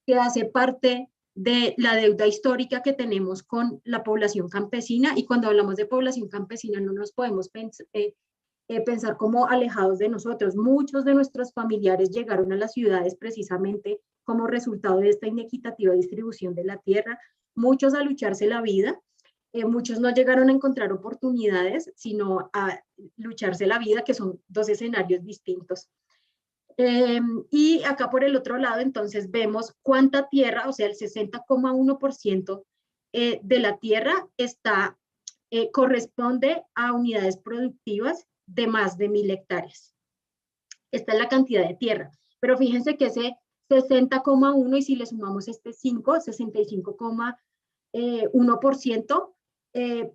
que hace parte de la deuda histórica que tenemos con la población campesina, y cuando hablamos de población campesina no nos podemos pensar como alejados de nosotros. Muchos de nuestros familiares llegaron a las ciudades precisamente como resultado de esta inequitativa distribución de la tierra, muchos a lucharse la vida, muchos no llegaron a encontrar oportunidades, sino a lucharse la vida, que son dos escenarios distintos. Y acá por el otro lado, entonces vemos cuánta tierra, o sea, el 60,1% de la tierra corresponde a unidades productivas de más de 1000 hectáreas. Esta es la cantidad de tierra, pero fíjense que ese 60,1, y si le sumamos este 5, 65,1%,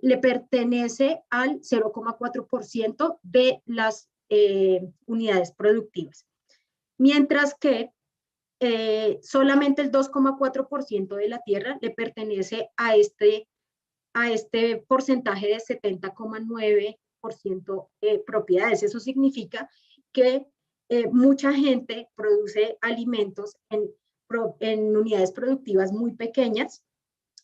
le pertenece al 0,4% de las unidades productivas. Mientras que solamente el 2,4% de la tierra le pertenece a este porcentaje de 70,9% propiedades. Eso significa que mucha gente produce alimentos en unidades productivas muy pequeñas,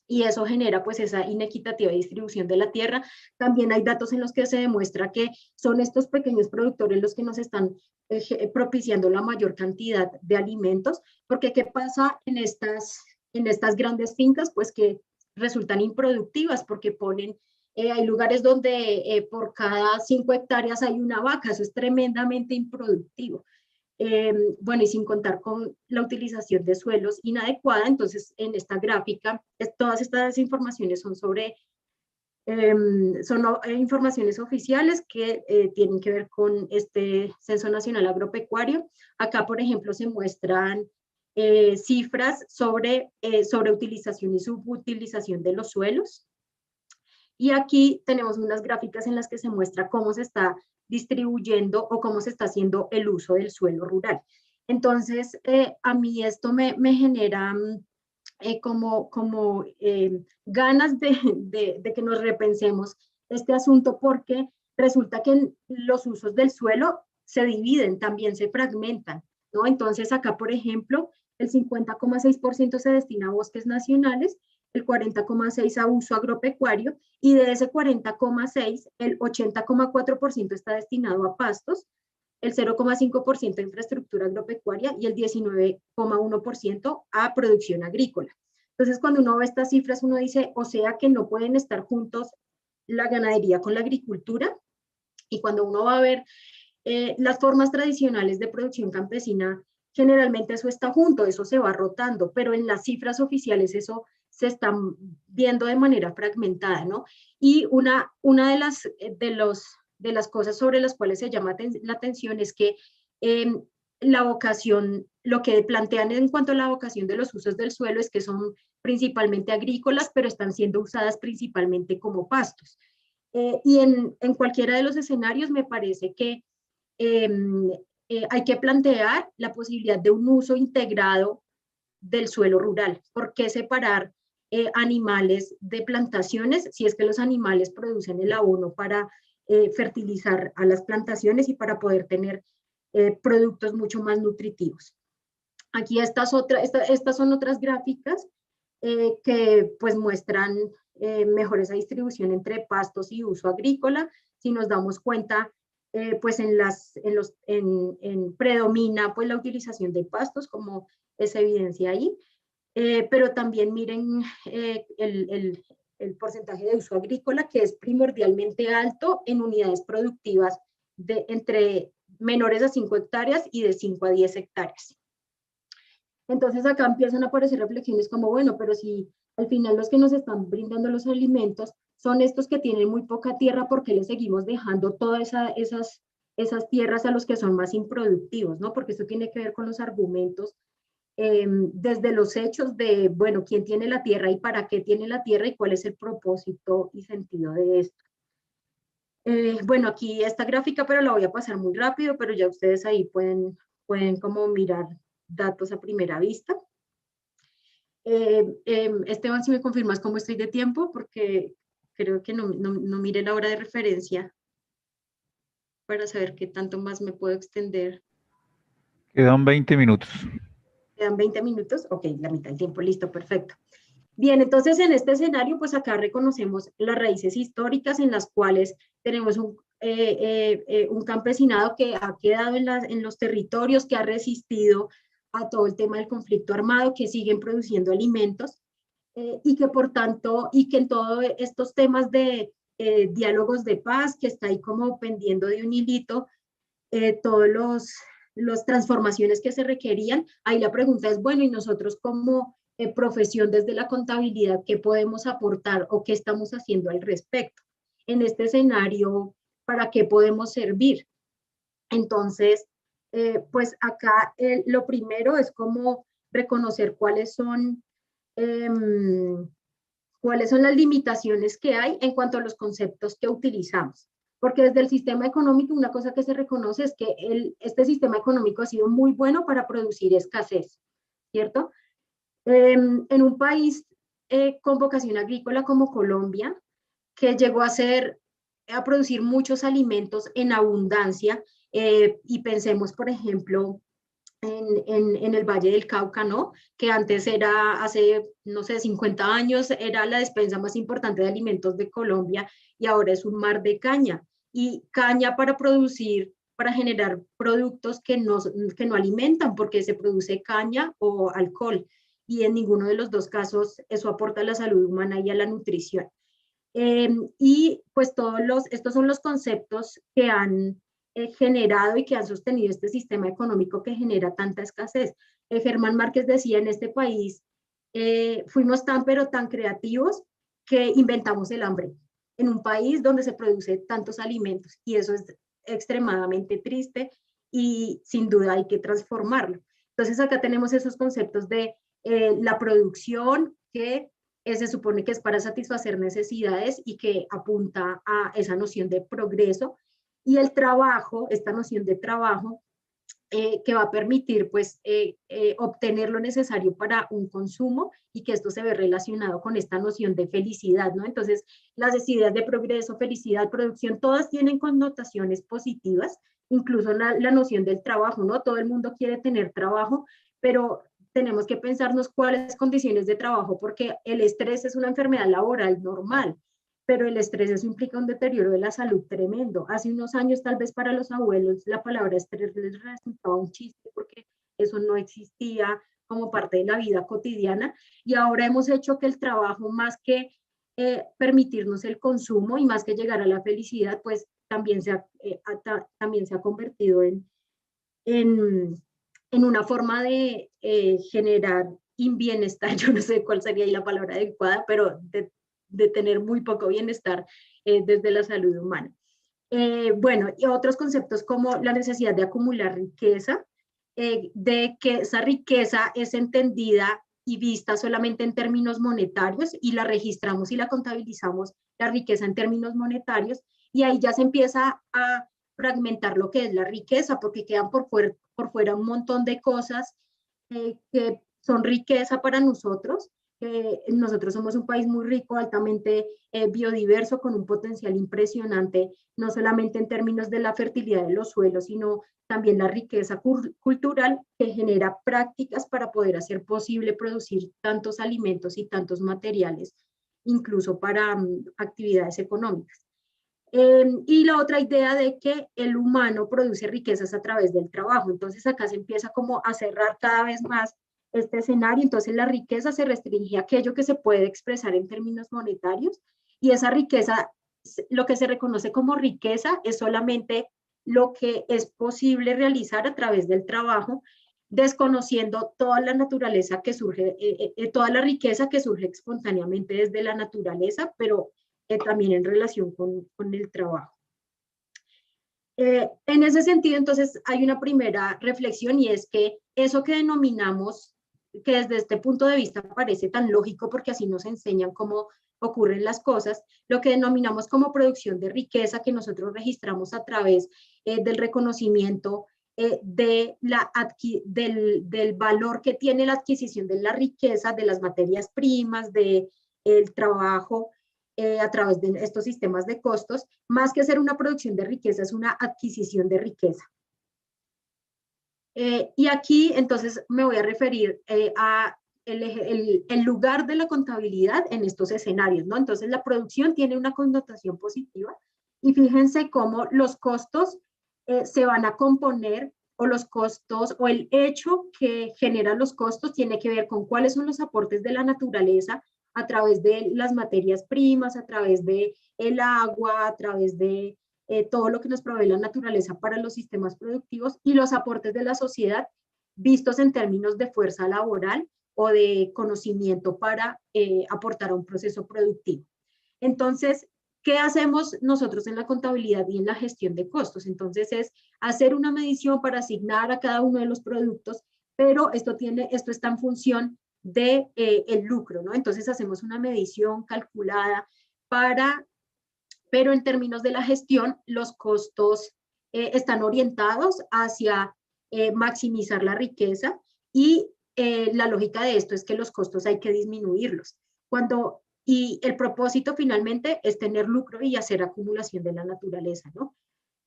y eso genera pues esa inequitativa distribución de la tierra. También hay datos en los que se demuestra que son estos pequeños productores los que nos están propiciando la mayor cantidad de alimentos, porque ¿qué pasa en estas grandes fincas? Pues que resultan improductivas, porque hay lugares donde por cada 5 hectáreas hay una vaca. Eso es tremendamente improductivo. Bueno, y sin contar con la utilización de suelos inadecuada. Entonces, en esta gráfica, todas estas informaciones son informaciones oficiales que tienen que ver con este Censo Nacional Agropecuario. Acá, por ejemplo, se muestran cifras sobre utilización y subutilización de los suelos. Y aquí tenemos unas gráficas en las que se muestra cómo se está distribuyendo o cómo se está haciendo el uso del suelo rural. Entonces, a mí esto me genera ganas de que nos repensemos este asunto, porque resulta que los usos del suelo se dividen, también se fragmentan, ¿no? Entonces, acá, por ejemplo, el 50,6% se destina a bosques nacionales, el 40,6% a uso agropecuario, y de ese 40,6%, el 80,4% está destinado a pastos, el 0,5% a infraestructura agropecuaria y el 19,1% a producción agrícola. Entonces, cuando uno ve estas cifras, uno dice, o sea que no pueden estar juntos la ganadería con la agricultura. Y cuando uno va a ver las formas tradicionales de producción campesina, generalmente eso está junto, eso se va rotando, pero en las cifras oficiales eso se está viendo de manera fragmentada, ¿no? Y una de las cosas sobre las cuales se llama la atención es que la vocación, lo que plantean en cuanto a la vocación de los usos del suelo es que son principalmente agrícolas, pero están siendo usadas principalmente como pastos. Y en cualquiera de los escenarios me parece que hay que plantear la posibilidad de un uso integrado del suelo rural. ¿Por qué separar animales de plantaciones si es que los animales producen el abono para fertilizar a las plantaciones y para poder tener productos mucho más nutritivos? Aquí estas son otras gráficas que pues muestran mejor esa distribución entre pastos y uso agrícola. Si nos damos cuenta, pues predomina pues la utilización de pastos, como es evidencia ahí, pero también miren el porcentaje de uso agrícola, que es primordialmente alto en unidades productivas entre menores a 5 hectáreas y de 5 a 10 hectáreas. Entonces acá empiezan a aparecer reflexiones como, bueno, pero si al final los que nos están brindando los alimentos son estos que tienen muy poca tierra, ¿por qué les seguimos dejando todas esas esas tierras a los que son más improductivos, ¿no? Porque esto tiene que ver con los argumentos desde los hechos de, bueno, quién tiene la tierra y para qué tiene la tierra y cuál es el propósito y sentido de esto. Bueno, aquí esta gráfica, pero la voy a pasar muy rápido, pero ya ustedes ahí pueden como mirar datos a primera vista. Esteban, si me confirmas cómo estoy de tiempo, porque creo que no miré la hora de referencia para saber qué tanto más me puedo extender. Quedan 20 minutos. ¿Quedan 20 minutos? Ok, la mitad del tiempo, listo, perfecto. Bien, entonces en este escenario, pues acá reconocemos las raíces históricas en las cuales tenemos un campesinado que ha quedado en los territorios, que ha resistido a todo el tema del conflicto armado, que siguen produciendo alimentos y que por tanto, y que en todos estos temas de diálogos de paz, que está ahí como pendiendo de un hilito, todos las transformaciones que se requerían, ahí la pregunta es, bueno, ¿y nosotros como profesión desde la contabilidad, qué podemos aportar o qué estamos haciendo al respecto? En este escenario, ¿para qué podemos servir? Entonces, pues acá lo primero es como reconocer cuáles son las limitaciones que hay en cuanto a los conceptos que utilizamos. Porque desde el sistema económico, una cosa que se reconoce es que este sistema económico ha sido muy bueno para producir escasez, ¿cierto? En un país con vocación agrícola como Colombia, que llegó a producir muchos alimentos en abundancia, y pensemos, por ejemplo, en el Valle del Cauca, ¿no? Que antes era, hace, no sé, 50 años, era la despensa más importante de alimentos de Colombia y ahora es un mar de caña. Y caña para producir, para generar productos que no alimentan, porque se produce caña o alcohol. Y en ninguno de los dos casos eso aporta a la salud humana y a la nutrición. Y pues estos son los conceptos que han generado y que han sostenido este sistema económico que genera tanta escasez. Germán Márquez decía, en este país fuimos tan pero tan creativos que inventamos el hambre, en un país donde se produce tantos alimentos, y eso es extremadamente triste y sin duda hay que transformarlo. Entonces acá tenemos esos conceptos de la producción que se supone que es para satisfacer necesidades y que apunta a esa noción de progreso, y el trabajo, esta noción de trabajo, que va a permitir pues obtener lo necesario para un consumo y que esto se ve relacionado con esta noción de felicidad, ¿no? Entonces, las ideas de progreso, felicidad, producción, todas tienen connotaciones positivas, incluso la noción del trabajo, ¿no? Todo el mundo quiere tener trabajo, pero tenemos que pensarnos cuáles condiciones de trabajo, porque el estrés es una enfermedad laboral normal, pero el estrés eso implica un deterioro de la salud tremendo. Hace unos años, tal vez para los abuelos, la palabra estrés les resultaba un chiste porque eso no existía como parte de la vida cotidiana, y ahora hemos hecho que el trabajo, más que permitirnos el consumo y más que llegar a la felicidad, pues también se ha convertido en una forma de generar bienestar. Yo no sé cuál sería ahí la palabra adecuada, pero de tener muy poco bienestar desde la salud humana. Bueno, y otros conceptos como la necesidad de acumular riqueza, de que esa riqueza es entendida y vista solamente en términos monetarios, y la registramos y la contabilizamos, la riqueza en términos monetarios, y ahí ya se empieza a fragmentar lo que es la riqueza, porque quedan por fuera un montón de cosas que son riqueza para nosotros. Nosotros somos un país muy rico, altamente biodiverso, con un potencial impresionante, no solamente en términos de la fertilidad de los suelos, sino también la riqueza cultural que genera prácticas para poder hacer posible producir tantos alimentos y tantos materiales, incluso para actividades económicas. Y la otra idea de que el humano produce riquezas a través del trabajo. Entonces acá se empieza como a cerrar cada vez más este escenario. Entonces la riqueza se restringe a aquello que se puede expresar en términos monetarios, y esa riqueza, lo que se reconoce como riqueza, es solamente lo que es posible realizar a través del trabajo, desconociendo toda la naturaleza que surge, toda la riqueza que surge espontáneamente desde la naturaleza, pero también en relación con el trabajo. En ese sentido, entonces, hay una primera reflexión y es que eso que denominamos, que desde este punto de vista parece tan lógico porque así nos enseñan cómo ocurren las cosas, lo que denominamos como producción de riqueza que nosotros registramos a través del reconocimiento del valor que tiene la adquisición de la riqueza, de las materias primas, del trabajo, a través de estos sistemas de costos, más que ser una producción de riqueza, es una adquisición de riqueza. Y aquí entonces me voy a referir a el lugar de la contabilidad en estos escenarios, ¿no? Entonces la producción tiene una connotación positiva y fíjense cómo los costos se van a componer, o los costos o el hecho que genera los costos tiene que ver con cuáles son los aportes de la naturaleza a través de las materias primas, a través de el agua, a través de todo lo que nos provee la naturaleza para los sistemas productivos, y los aportes de la sociedad vistos en términos de fuerza laboral o de conocimiento para aportar a un proceso productivo. Entonces, ¿qué hacemos nosotros en la contabilidad y en la gestión de costos? Entonces es hacer una medición para asignar a cada uno de los productos, pero esto está en función de el lucro, ¿no? Entonces hacemos una medición calculada pero en términos de la gestión, los costos están orientados hacia maximizar la riqueza, y la lógica de esto es que los costos hay que disminuirlos. Y el propósito finalmente es tener lucro y hacer acumulación de la naturaleza, ¿no?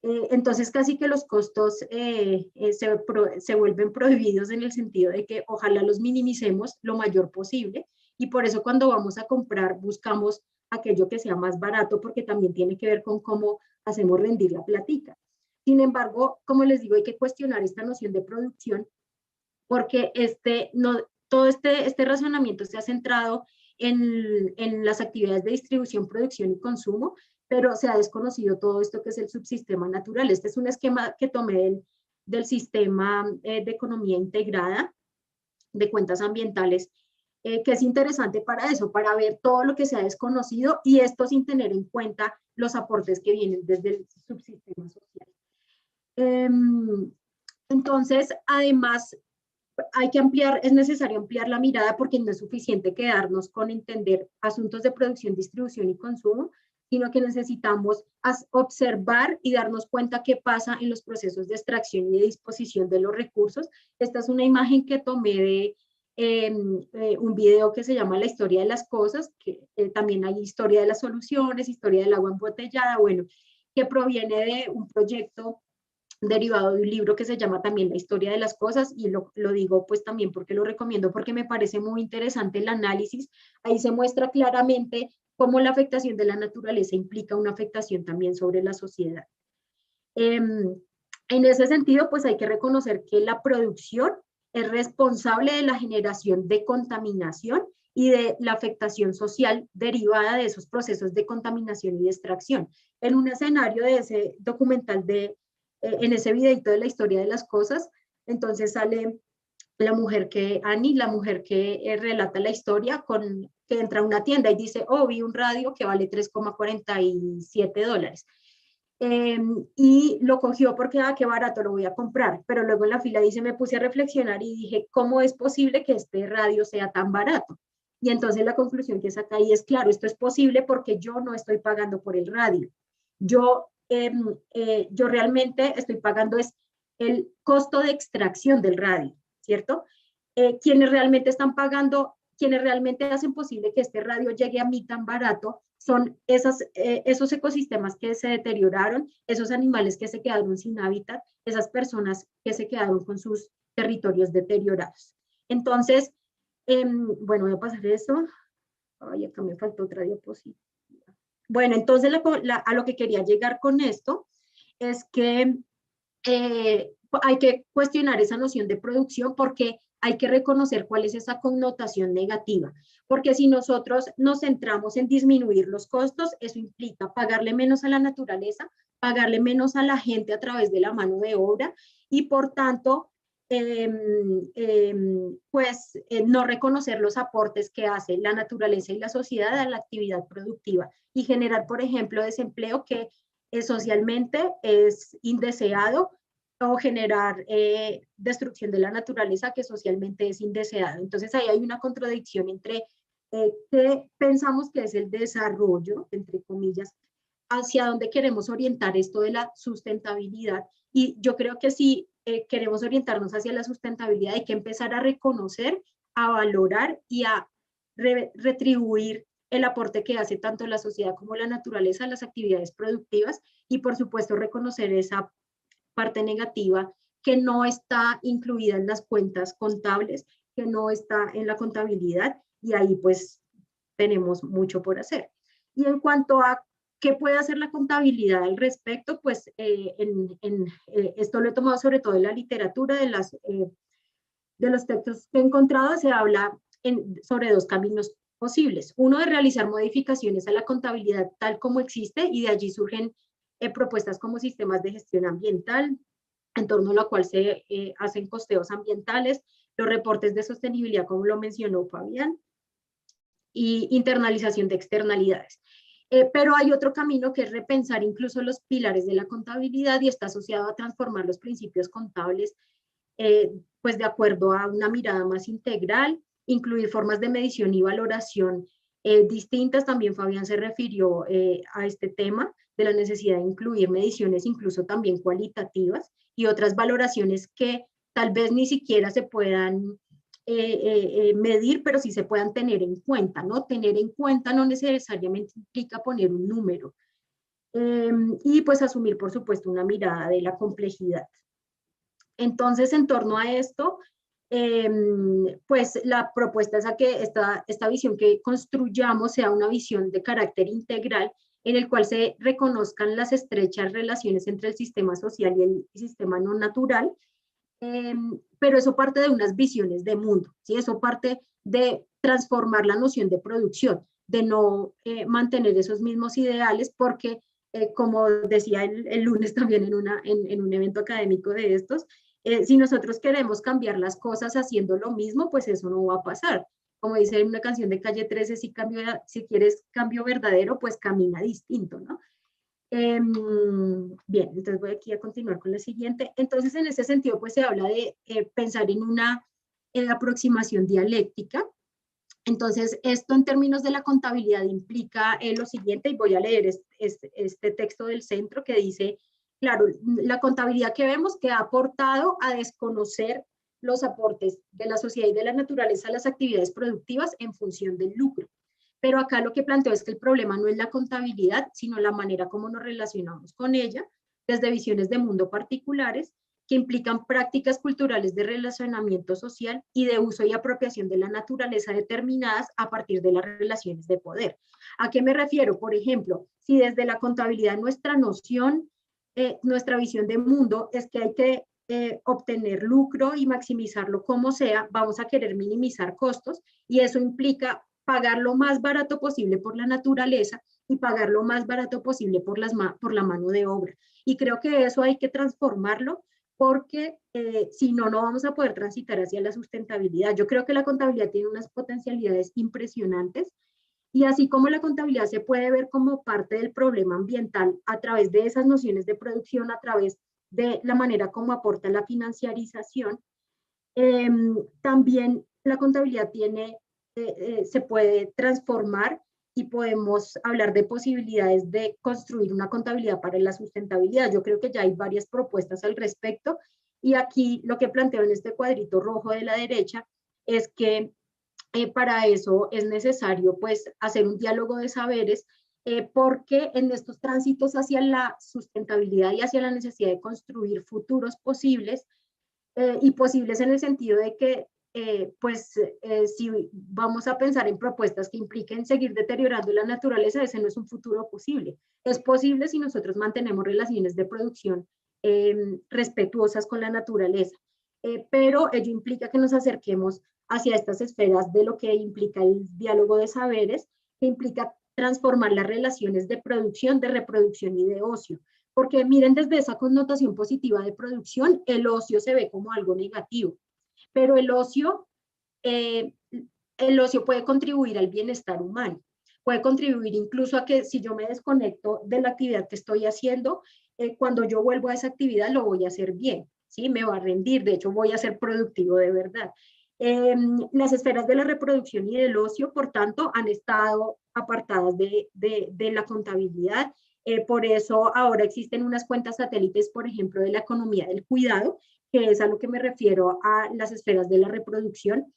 Entonces casi que los costos se vuelven prohibidos en el sentido de que ojalá los minimicemos lo mayor posible, y por eso cuando vamos a comprar buscamos aquello que sea más barato, porque también tiene que ver con cómo hacemos rendir la platica. Sin embargo, como les digo, hay que cuestionar esta noción de producción, porque todo este razonamiento se ha centrado en las actividades de distribución, producción y consumo, pero se ha desconocido todo esto que es el subsistema natural. Este es un esquema que tomé del sistema de economía integrada de cuentas ambientales, que es interesante para eso, para ver todo lo que se ha desconocido, y esto sin tener en cuenta los aportes que vienen desde el subsistema social. Entonces, además, es necesario ampliar la mirada, porque no es suficiente quedarnos con entender asuntos de producción, distribución y consumo, sino que necesitamos observar y darnos cuenta qué pasa en los procesos de extracción y de disposición de los recursos. Esta es una imagen que tomé de un video que se llama La historia de las cosas, que también hay historia de las soluciones, historia del agua embotellada, bueno, que proviene de un proyecto derivado de un libro que se llama también La historia de las cosas, y lo digo pues también porque lo recomiendo, porque me parece muy interesante el análisis. Ahí se muestra claramente cómo la afectación de la naturaleza implica una afectación también sobre la sociedad. En ese sentido, pues hay que reconocer que la producción es responsable de la generación de contaminación y de la afectación social derivada de esos procesos de contaminación y de extracción. En un escenario de ese documental, en ese videito de La historia de las cosas, entonces sale Annie, la mujer que relata la historia, que entra a una tienda y dice, oh, vi un radio que vale $3,47. Y lo cogió porque, qué barato, lo voy a comprar. Pero luego en la fila dice, me puse a reflexionar y dije, ¿cómo es posible que este radio sea tan barato? Y entonces la conclusión que saca ahí es, claro, esto es posible porque yo no estoy pagando por el radio. Yo realmente estoy pagando es el costo de extracción del radio, ¿cierto? Quienes realmente están pagando, quienes realmente hacen posible que este radio llegue a mí tan barato, son esos ecosistemas que se deterioraron, esos animales que se quedaron sin hábitat, esas personas que se quedaron con sus territorios deteriorados. Entonces, bueno, voy a pasar eso. Ay, acá me faltó otra diapositiva. Bueno, entonces a lo que quería llegar con esto es que hay que cuestionar esa noción de producción, porque hay que reconocer cuál es esa connotación negativa, porque si nosotros nos centramos en disminuir los costos, eso implica pagarle menos a la naturaleza, pagarle menos a la gente a través de la mano de obra, y por tanto, no reconocer los aportes que hace la naturaleza y la sociedad a la actividad productiva, y generar, por ejemplo, desempleo que socialmente es indeseado, o generar destrucción de la naturaleza que socialmente es indeseado. Entonces ahí hay una contradicción entre qué pensamos que es el desarrollo, entre comillas, hacia dónde queremos orientar esto de la sustentabilidad. Y yo creo que si queremos orientarnos hacia la sustentabilidad, hay que empezar a reconocer, a valorar y a retribuir el aporte que hace tanto la sociedad como la naturaleza a las actividades productivas, y por supuesto reconocer esa parte negativa que no está incluida en las cuentas contables, que no está en la contabilidad, y ahí pues tenemos mucho por hacer. Y en cuanto a qué puede hacer la contabilidad al respecto, pues esto lo he tomado sobre todo en la literatura, de los textos que he encontrado, se habla sobre dos caminos posibles. Uno, de realizar modificaciones a la contabilidad tal como existe, y de allí surgen propuestas como sistemas de gestión ambiental, en torno a la cual se hacen costeos ambientales, los reportes de sostenibilidad, como lo mencionó Fabián, y internalización de externalidades. Pero hay otro camino, que es repensar incluso los pilares de la contabilidad, y está asociado a transformar los principios contables pues de acuerdo a una mirada más integral, incluir formas de medición y valoración distintas. También Fabián se refirió a este tema de la necesidad de incluir mediciones incluso también cualitativas y otras valoraciones que tal vez ni siquiera se puedan medir, pero sí se puedan tener en cuenta, ¿no? Tener en cuenta no necesariamente implica poner un número. Y pues asumir, por supuesto, una mirada de la complejidad. Entonces, en torno a esto, pues la propuesta es a que esta visión que construyamos sea una visión de carácter integral, en el cual se reconozcan las estrechas relaciones entre el sistema social y el sistema no natural, pero eso parte de unas visiones de mundo, ¿sí? Eso parte de transformar la noción de producción, de no mantener esos mismos ideales, porque como decía el lunes también en un evento académico de estos, si nosotros queremos cambiar las cosas haciendo lo mismo, pues eso no va a pasar. Como dice en una canción de Calle 13, si quieres cambio verdadero, pues camina distinto, ¿no? Bien, entonces voy aquí a continuar con la siguiente. Entonces, en ese sentido, pues se habla de pensar en una aproximación dialéctica. Entonces, esto en términos de la contabilidad implica lo siguiente, y voy a leer este texto del centro que dice: claro, la contabilidad que vemos que ha aportado a desconocer los aportes de la sociedad y de la naturaleza a las actividades productivas en función del lucro. Pero acá lo que planteo es que el problema no es la contabilidad, sino la manera como nos relacionamos con ella, desde visiones de mundo particulares, que implican prácticas culturales de relacionamiento social y de uso y apropiación de la naturaleza determinadas a partir de las relaciones de poder. ¿A qué me refiero? Por ejemplo, si desde la contabilidad nuestra noción, nuestra visión de mundo es que hay que obtener lucro y maximizarlo como sea, vamos a querer minimizar costos, y eso implica pagar lo más barato posible por la naturaleza y pagar lo más barato posible por la mano de obra. Y creo que eso hay que transformarlo, porque si no, no vamos a poder transitar hacia la sustentabilidad. Yo creo que la contabilidad tiene unas potencialidades impresionantes, y así como la contabilidad se puede ver como parte del problema ambiental a través de esas nociones de producción, a través de la manera como aporta la financiarización, también la contabilidad se puede transformar, y podemos hablar de posibilidades de construir una contabilidad para la sustentabilidad. Yo creo que ya hay varias propuestas al respecto, y aquí lo que planteo en este cuadrito rojo de la derecha es que para eso es necesario pues hacer un diálogo de saberes, porque en estos tránsitos hacia la sustentabilidad y hacia la necesidad de construir futuros posibles, y posibles en el sentido de que si vamos a pensar en propuestas que impliquen seguir deteriorando la naturaleza, ese no es un futuro posible. Es posible si nosotros mantenemos relaciones de producción respetuosas con la naturaleza, pero ello implica que nos acerquemos hacia estas esferas de lo que implica el diálogo de saberes, que implica transformar las relaciones de producción, de reproducción y de ocio. Porque miren, desde esa connotación positiva de producción, el ocio se ve como algo negativo, pero el ocio puede contribuir al bienestar humano. puede contribuir incluso a que si yo me desconecto de la actividad que estoy haciendo, cuando yo vuelvo a esa actividad lo voy a hacer bien, ¿sí? Me va a rendir, de hecho voy a ser productivo de verdad. Las esferas de la reproducción y del ocio, por tanto, han estado apartadas de la contabilidad. Por eso ahora existen unas cuentas satélites, por ejemplo, de la economía del cuidado, que es a lo que me refiero a las esferas de la reproducción.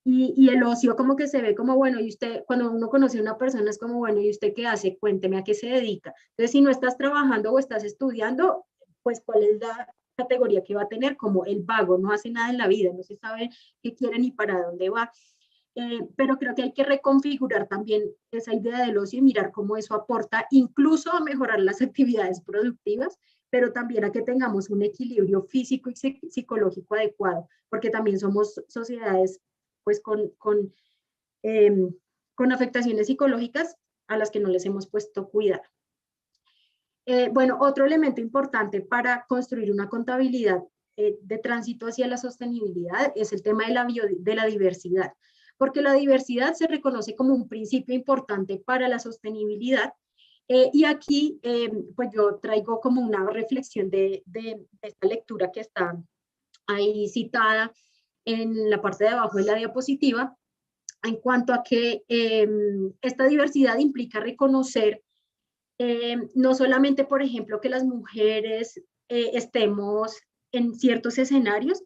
Y el ocio como que se ve como, bueno, y usted, cuando uno conoce a una persona es como, bueno, ¿y usted qué hace? Cuénteme a qué se dedica. Entonces, si no estás trabajando o estás estudiando, pues cuál es la categoría que va a tener, como el vago, no hace nada en la vida, no se sabe qué quiere ni para dónde va. Pero creo que hay que reconfigurar también esa idea del ocio y mirar cómo eso aporta incluso a mejorar las actividades productivas, pero también a que tengamos un equilibrio físico y psicológico adecuado, porque también somos sociedades pues con afectaciones psicológicas a las que no les hemos puesto cuidado. Bueno, otro elemento importante para construir una contabilidad de tránsito hacia la sostenibilidad es el tema de la diversidad, porque la diversidad se reconoce como un principio importante para la sostenibilidad. Y aquí, pues yo traigo como una reflexión de esta lectura que está ahí citada en la parte de abajo de la diapositiva, en cuanto a que esta diversidad implica reconocer no solamente, por ejemplo, que las mujeres estemos en ciertos escenarios,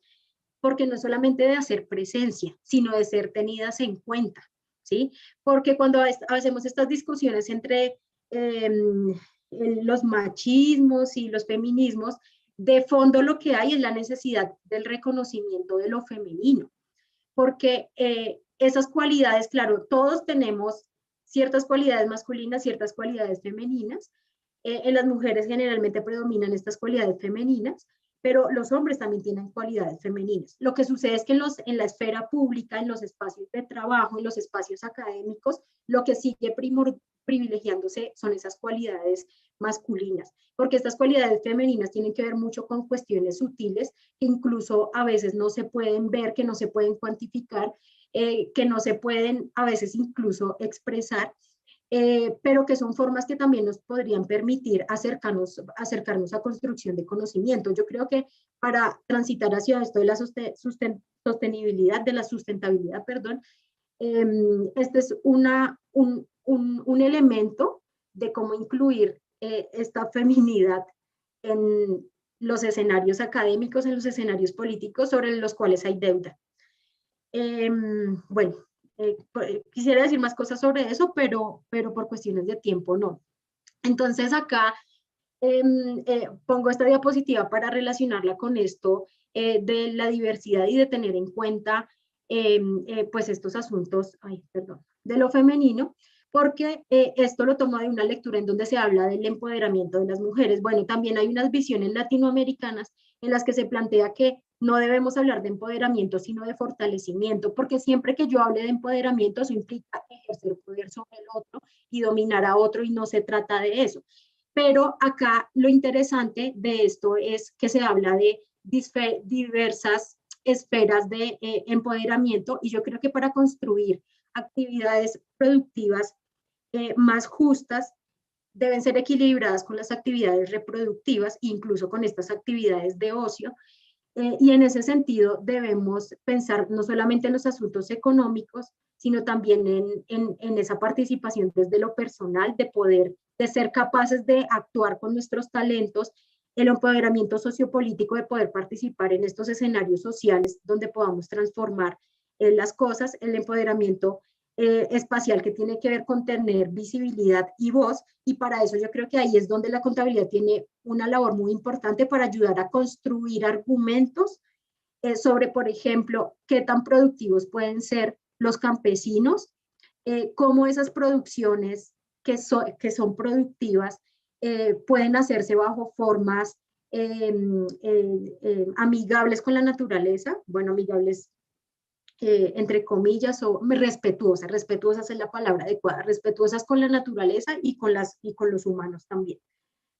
porque no es solamente de hacer presencia, sino de ser tenidas en cuenta, ¿sí? Porque cuando hacemos estas discusiones entre los machismos y los feminismos, de fondo lo que hay es la necesidad del reconocimiento de lo femenino, porque esas cualidades, claro, todos tenemos ciertas cualidades masculinas, ciertas cualidades femeninas. En las mujeres generalmente predominan estas cualidades femeninas, pero los hombres también tienen cualidades femeninas. Lo que sucede es que en la esfera pública, en los espacios de trabajo, en los espacios académicos, lo que sigue privilegiándose son esas cualidades masculinas, porque estas cualidades femeninas tienen que ver mucho con cuestiones sutiles que incluso a veces no se pueden ver, que no se pueden cuantificar, que no se pueden a veces incluso expresar, pero que son formas que también nos podrían permitir acercarnos a construcción de conocimiento. Yo creo que para transitar hacia esto de la sostenibilidad, de la sustentabilidad, perdón, este es un elemento de cómo incluir esta feminidad en los escenarios académicos, en los escenarios políticos sobre los cuales hay deuda. Bueno, quisiera decir más cosas sobre eso, pero por cuestiones de tiempo no. Entonces acá pongo esta diapositiva para relacionarla con esto de la diversidad y de tener en cuenta pues estos asuntos, de lo femenino, porque esto lo tomo de una lectura en donde se habla del empoderamiento de las mujeres. Bueno, también hay unas visiones latinoamericanas en las que se plantea que no debemos hablar de empoderamiento, sino de fortalecimiento, porque siempre que yo hable de empoderamiento, eso implica ejercer poder sobre el otro y dominar a otro, y no se trata de eso. Pero acá lo interesante de esto es que se habla de diversas esferas de empoderamiento, y yo creo que para construir actividades productivas más justas deben ser equilibradas con las actividades reproductivas, incluso con estas actividades de ocio, y en ese sentido debemos pensar no solamente en los asuntos económicos, sino también en esa participación desde lo personal, de ser capaces de actuar con nuestros talentos, el empoderamiento sociopolítico, de poder participar en estos escenarios sociales donde podamos transformar las cosas, el empoderamiento espacial, que tiene que ver con tener visibilidad y voz, y para eso yo creo que ahí es donde la contabilidad tiene una labor muy importante para ayudar a construir argumentos sobre, por ejemplo, qué tan productivos pueden ser los campesinos, cómo esas producciones que son productivas pueden hacerse bajo formas amigables con la naturaleza, bueno, amigables entre comillas, o respetuosas es la palabra adecuada, respetuosas con la naturaleza y con los humanos también.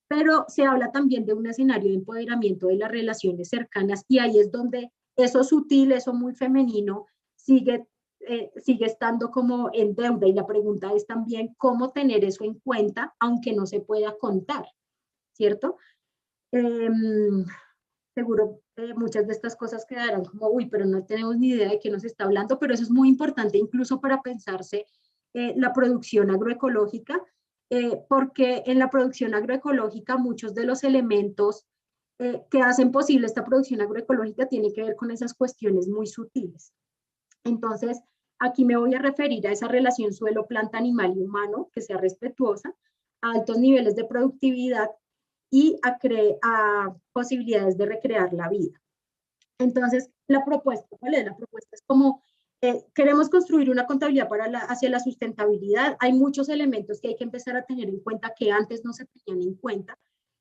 Pero se habla también de un escenario de empoderamiento de las relaciones cercanas, y ahí es donde eso sutil, eso muy femenino, sigue sigue estando como en deuda, y la pregunta es también cómo tener eso en cuenta, aunque no se pueda contar, ¿cierto? Seguro muchas de estas cosas quedarán como, uy, pero no tenemos ni idea de qué nos está hablando, pero eso es muy importante incluso para pensarse la producción agroecológica, porque en la producción agroecológica muchos de los elementos que hacen posible esta producción agroecológica tienen que ver con esas cuestiones muy sutiles. Entonces, aquí me voy a referir a esa relación suelo, planta, animal y humano, que sea respetuosa, a altos niveles de productividad y a posibilidades de recrear la vida. Entonces, la propuesta, ¿cuál es? La propuesta es como, queremos construir una contabilidad hacia la sustentabilidad. Hay muchos elementos que hay que empezar a tener en cuenta que antes no se tenían en cuenta.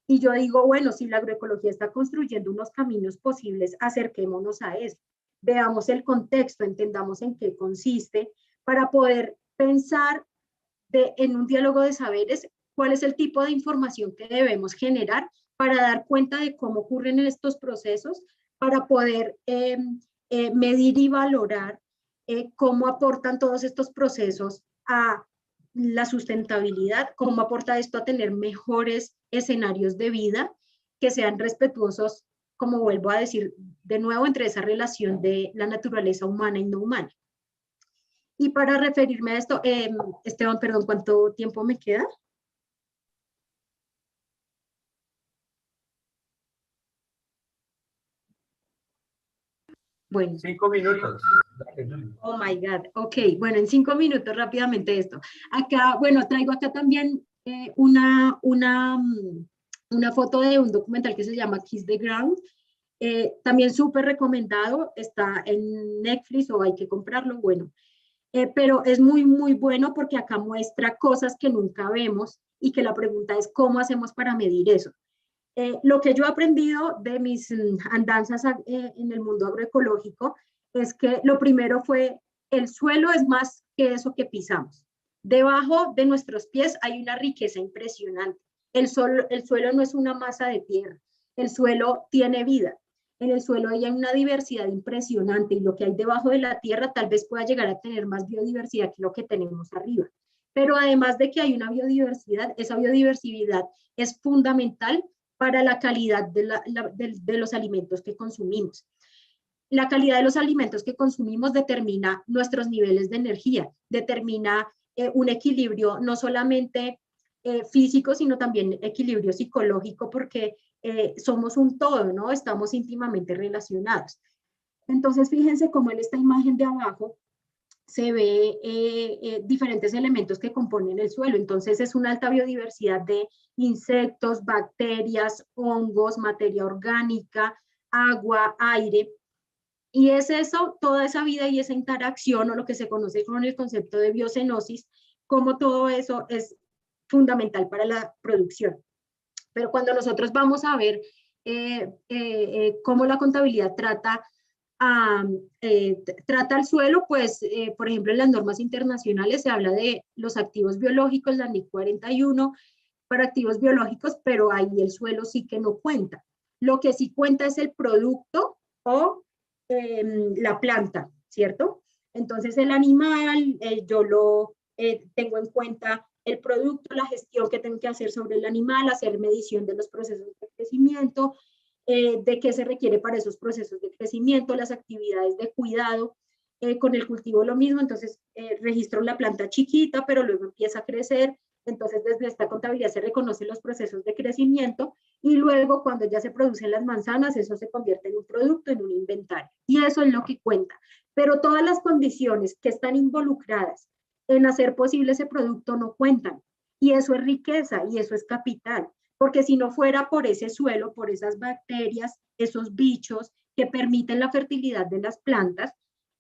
Y yo digo, bueno, si la agroecología está construyendo unos caminos posibles, acerquémonos a eso. Veamos el contexto, entendamos en qué consiste, para poder pensar en un diálogo de saberes cuál es el tipo de información que debemos generar para dar cuenta de cómo ocurren estos procesos, para poder medir y valorar cómo aportan todos estos procesos a la sustentabilidad, cómo aporta esto a tener mejores escenarios de vida que sean respetuosos, como vuelvo a decir de nuevo, entre esa relación de la naturaleza humana y no humana. Y para referirme a esto, Esteban, perdón, ¿cuánto tiempo me queda? Bueno. 5 minutos. Oh my God. Ok, bueno, en 5 minutos rápidamente esto. Acá, bueno, traigo acá también una foto de un documental que se llama Kiss the Ground. También súper recomendado, está en Netflix o hay que comprarlo, bueno. Pero es muy, muy bueno porque acá muestra cosas que nunca vemos y que la pregunta es cómo hacemos para medir eso. Lo que yo he aprendido de mis andanzas en el mundo agroecológico es que lo primero fue, el suelo es más que eso que pisamos. Debajo de nuestros pies hay una riqueza impresionante. El suelo no es una masa de tierra, el suelo tiene vida. En el suelo hay una diversidad impresionante y lo que hay debajo de la tierra tal vez pueda llegar a tener más biodiversidad que lo que tenemos arriba. Pero además de que hay una biodiversidad, esa biodiversidad es fundamental para la calidad de los alimentos que consumimos. La calidad de los alimentos que consumimos determina nuestros niveles de energía, determina un equilibrio no solamente físico, sino también equilibrio psicológico, porque somos un todo, ¿no? Estamos íntimamente relacionados. Entonces, fíjense cómo en esta imagen de abajo se ve diferentes elementos que componen el suelo. Entonces es una alta biodiversidad de insectos, bacterias, hongos, materia orgánica, agua, aire. Y es eso, toda esa vida y esa interacción, o lo que se conoce con el concepto de biocenosis, como todo eso es fundamental para la producción. Pero cuando nosotros vamos a ver cómo la contabilidad trata el suelo, pues, por ejemplo, en las normas internacionales se habla de los activos biológicos, la NIC 41, para activos biológicos, pero ahí el suelo sí que no cuenta. Lo que sí cuenta es el producto o la planta, ¿cierto? Entonces el animal, yo lo tengo en cuenta el producto, la gestión que tengo que hacer sobre el animal, hacer medición de los procesos de crecimiento, de qué se requiere para esos procesos de crecimiento, las actividades de cuidado, con el cultivo lo mismo, entonces registro la planta chiquita, pero luego empieza a crecer, entonces desde esta contabilidad se reconocen los procesos de crecimiento y luego cuando ya se producen las manzanas, eso se convierte en un producto, en un inventario, y eso es lo que cuenta. Pero todas las condiciones que están involucradas en hacer posible ese producto no cuentan, y eso es riqueza y eso es capital. Porque si no fuera por ese suelo, por esas bacterias, esos bichos que permiten la fertilidad de las plantas,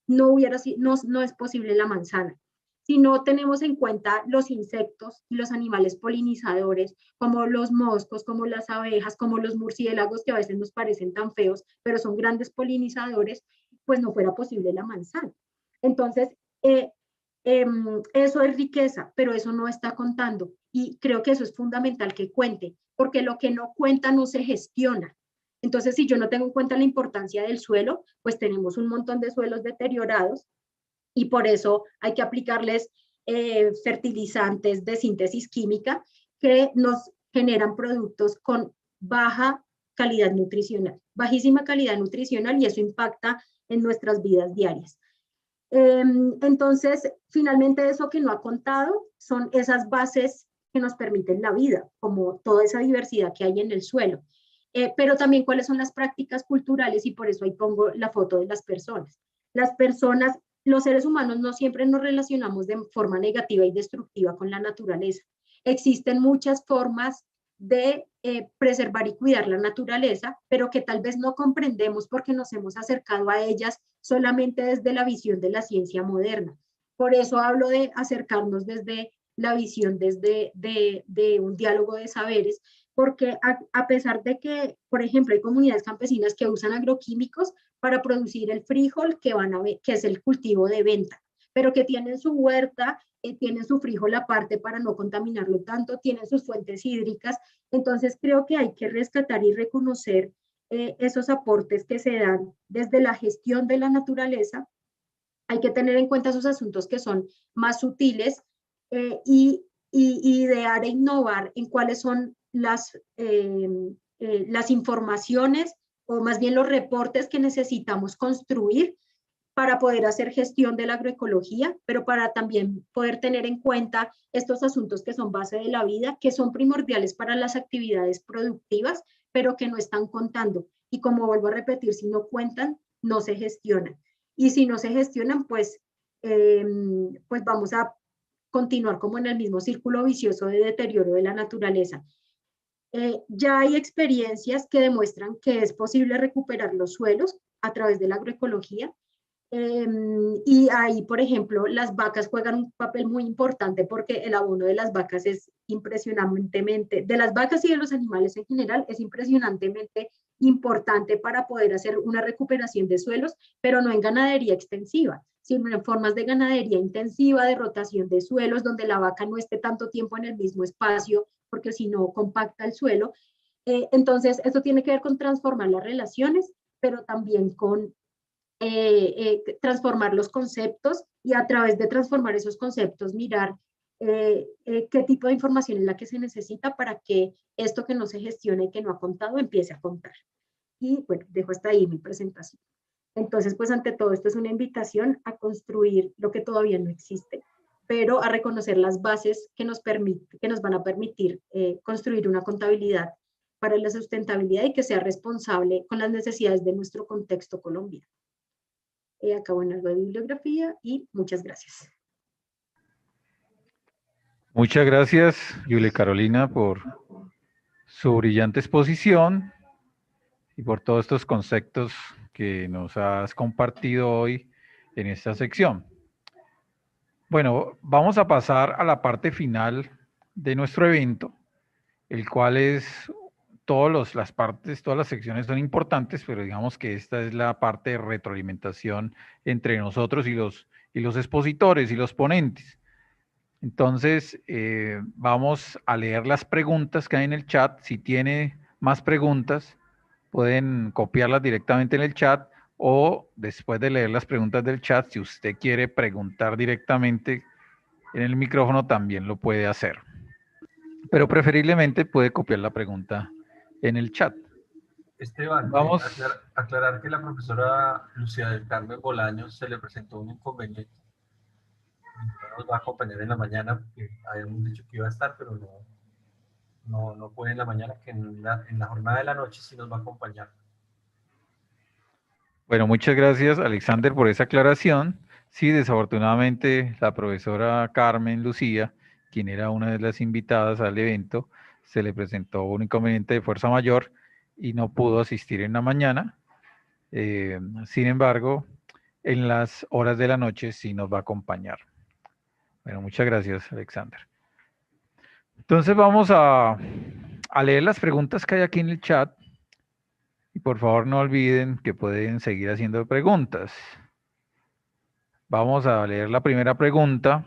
no es posible la manzana. Si no tenemos en cuenta los insectos y los animales polinizadores, como los moscos, como las abejas, como los murciélagos, que a veces nos parecen tan feos, pero son grandes polinizadores, pues no fuera posible la manzana. Entonces, eso es riqueza, pero eso no está contando. Y creo que eso es fundamental que cuente, porque lo que no cuenta no se gestiona. Entonces, si yo no tengo en cuenta la importancia del suelo, pues tenemos un montón de suelos deteriorados y por eso hay que aplicarles fertilizantes de síntesis química que nos generan productos con baja calidad nutricional, bajísima calidad nutricional, y eso impacta en nuestras vidas diarias. Entonces, finalmente eso que no ha contado son esas bases que nos permiten la vida, como toda esa diversidad que hay en el suelo. Pero también cuáles son las prácticas culturales, y por eso ahí pongo la foto de las personas. Las personas, los seres humanos no siempre nos relacionamos de forma negativa y destructiva con la naturaleza. Existen muchas formas de preservar y cuidar la naturaleza, pero que tal vez no comprendemos porque nos hemos acercado a ellas solamente desde la visión de la ciencia moderna. Por eso hablo de acercarnos desde la visión, desde de un diálogo de saberes, porque a pesar de que, por ejemplo, hay comunidades campesinas que usan agroquímicos para producir el frijol que es el cultivo de venta, pero que tienen su huerta, tienen su frijol aparte para no contaminarlo tanto, tienen sus fuentes hídricas. Entonces creo que hay que rescatar y reconocer esos aportes que se dan desde la gestión de la naturaleza. Hay que tener en cuenta esos asuntos que son más sutiles y idear e innovar en cuáles son las informaciones, o más bien los reportes que necesitamos construir para poder hacer gestión de la agroecología, pero para también poder tener en cuenta estos asuntos que son base de la vida, que son primordiales para las actividades productivas, pero que no están contando. Y como vuelvo a repetir, si no cuentan, no se gestionan. Y si no se gestionan, pues vamos a continuar como en el mismo círculo vicioso de deterioro de la naturaleza. Ya hay experiencias que demuestran que es posible recuperar los suelos a través de la agroecología. Y ahí, por ejemplo, las vacas juegan un papel muy importante porque el abono de las vacas es impresionantemente, de las vacas y de los animales en general, es impresionantemente importante para poder hacer una recuperación de suelos, pero no en ganadería extensiva, sino en formas de ganadería intensiva, de rotación de suelos, donde la vaca no esté tanto tiempo en el mismo espacio, porque si no compacta el suelo. Entonces, esto tiene que ver con transformar las relaciones, pero también con transformar los conceptos, y a través de transformar esos conceptos mirar qué tipo de información es la que se necesita para que esto que no se gestiona y que no ha contado empiece a contar. Y bueno, dejo hasta ahí mi presentación. Entonces, pues ante todo esto es una invitación a construir lo que todavía no existe, pero a reconocer las bases que nos van a permitir construir una contabilidad para la sustentabilidad y que sea responsable con las necesidades de nuestro contexto colombiano. Acabo en algo de bibliografía y muchas gracias. Muchas gracias, Julia Carolina, por su brillante exposición y por todos estos conceptos que nos has compartido hoy en esta sección. Bueno, vamos a pasar a la parte final de nuestro evento, el cual es todas las secciones son importantes, pero digamos que esta es la parte de retroalimentación entre nosotros y los expositores y los ponentes. Entonces, vamos a leer las preguntas que hay en el chat. Si tiene más preguntas, pueden copiarlas directamente en el chat, o después de leer las preguntas del chat, si usted quiere preguntar directamente en el micrófono, también lo puede hacer. Pero preferiblemente puede copiar la pregunta en el chat. Esteban, Vamos. Aclarar que la profesora Lucía del Carmen Bolaños se le presentó un inconveniente. No nos va a acompañar en la mañana, porque habíamos dicho que iba a estar, pero no puede en la mañana, que en la jornada de la noche sí nos va a acompañar. Bueno, muchas gracias, Alexander, por esa aclaración. Sí, desafortunadamente la profesora Carmen Lucía, quien era una de las invitadas al evento, se le presentó un inconveniente de fuerza mayor y no pudo asistir en la mañana. Sin embargo, en las horas de la noche sí nos va a acompañar. Bueno, muchas gracias, Alexander. Entonces vamos a leer las preguntas que hay aquí en el chat. Y por favor no olviden que pueden seguir haciendo preguntas. Vamos a leer la primera pregunta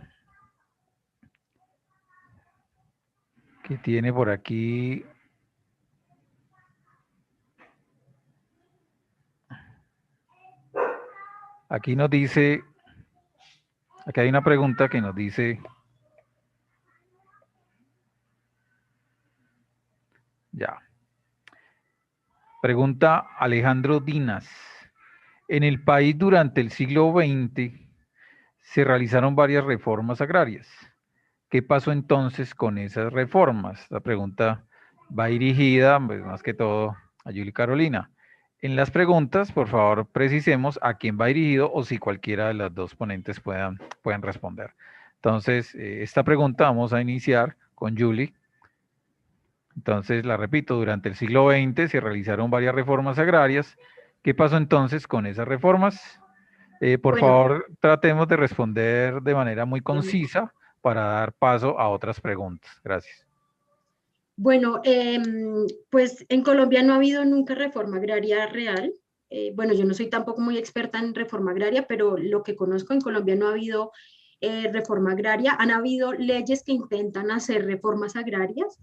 que tiene por aquí. Aquí nos dice, Aquí hay una pregunta que nos dice, ya, pregunta Alejandro Dinas. En el país durante el siglo XX se realizaron varias reformas agrarias. ¿Qué pasó entonces con esas reformas? La pregunta va dirigida, pues, más que todo, a Julie Carolina. En las preguntas, por favor, precisemos a quién va dirigido o si cualquiera de las dos ponentes puedan responder. Entonces, esta pregunta vamos a iniciar con Julie. Entonces, la repito, durante el siglo XX se realizaron varias reformas agrarias. ¿Qué pasó entonces con esas reformas? Por favor, tratemos de responder de manera muy concisa para dar paso a otras preguntas. Gracias. Bueno, pues en Colombia no ha habido nunca reforma agraria real. Bueno, yo no soy tampoco muy experta en reforma agraria, pero lo que conozco en Colombia no ha habido reforma agraria. Han habido leyes que intentan hacer reformas agrarias,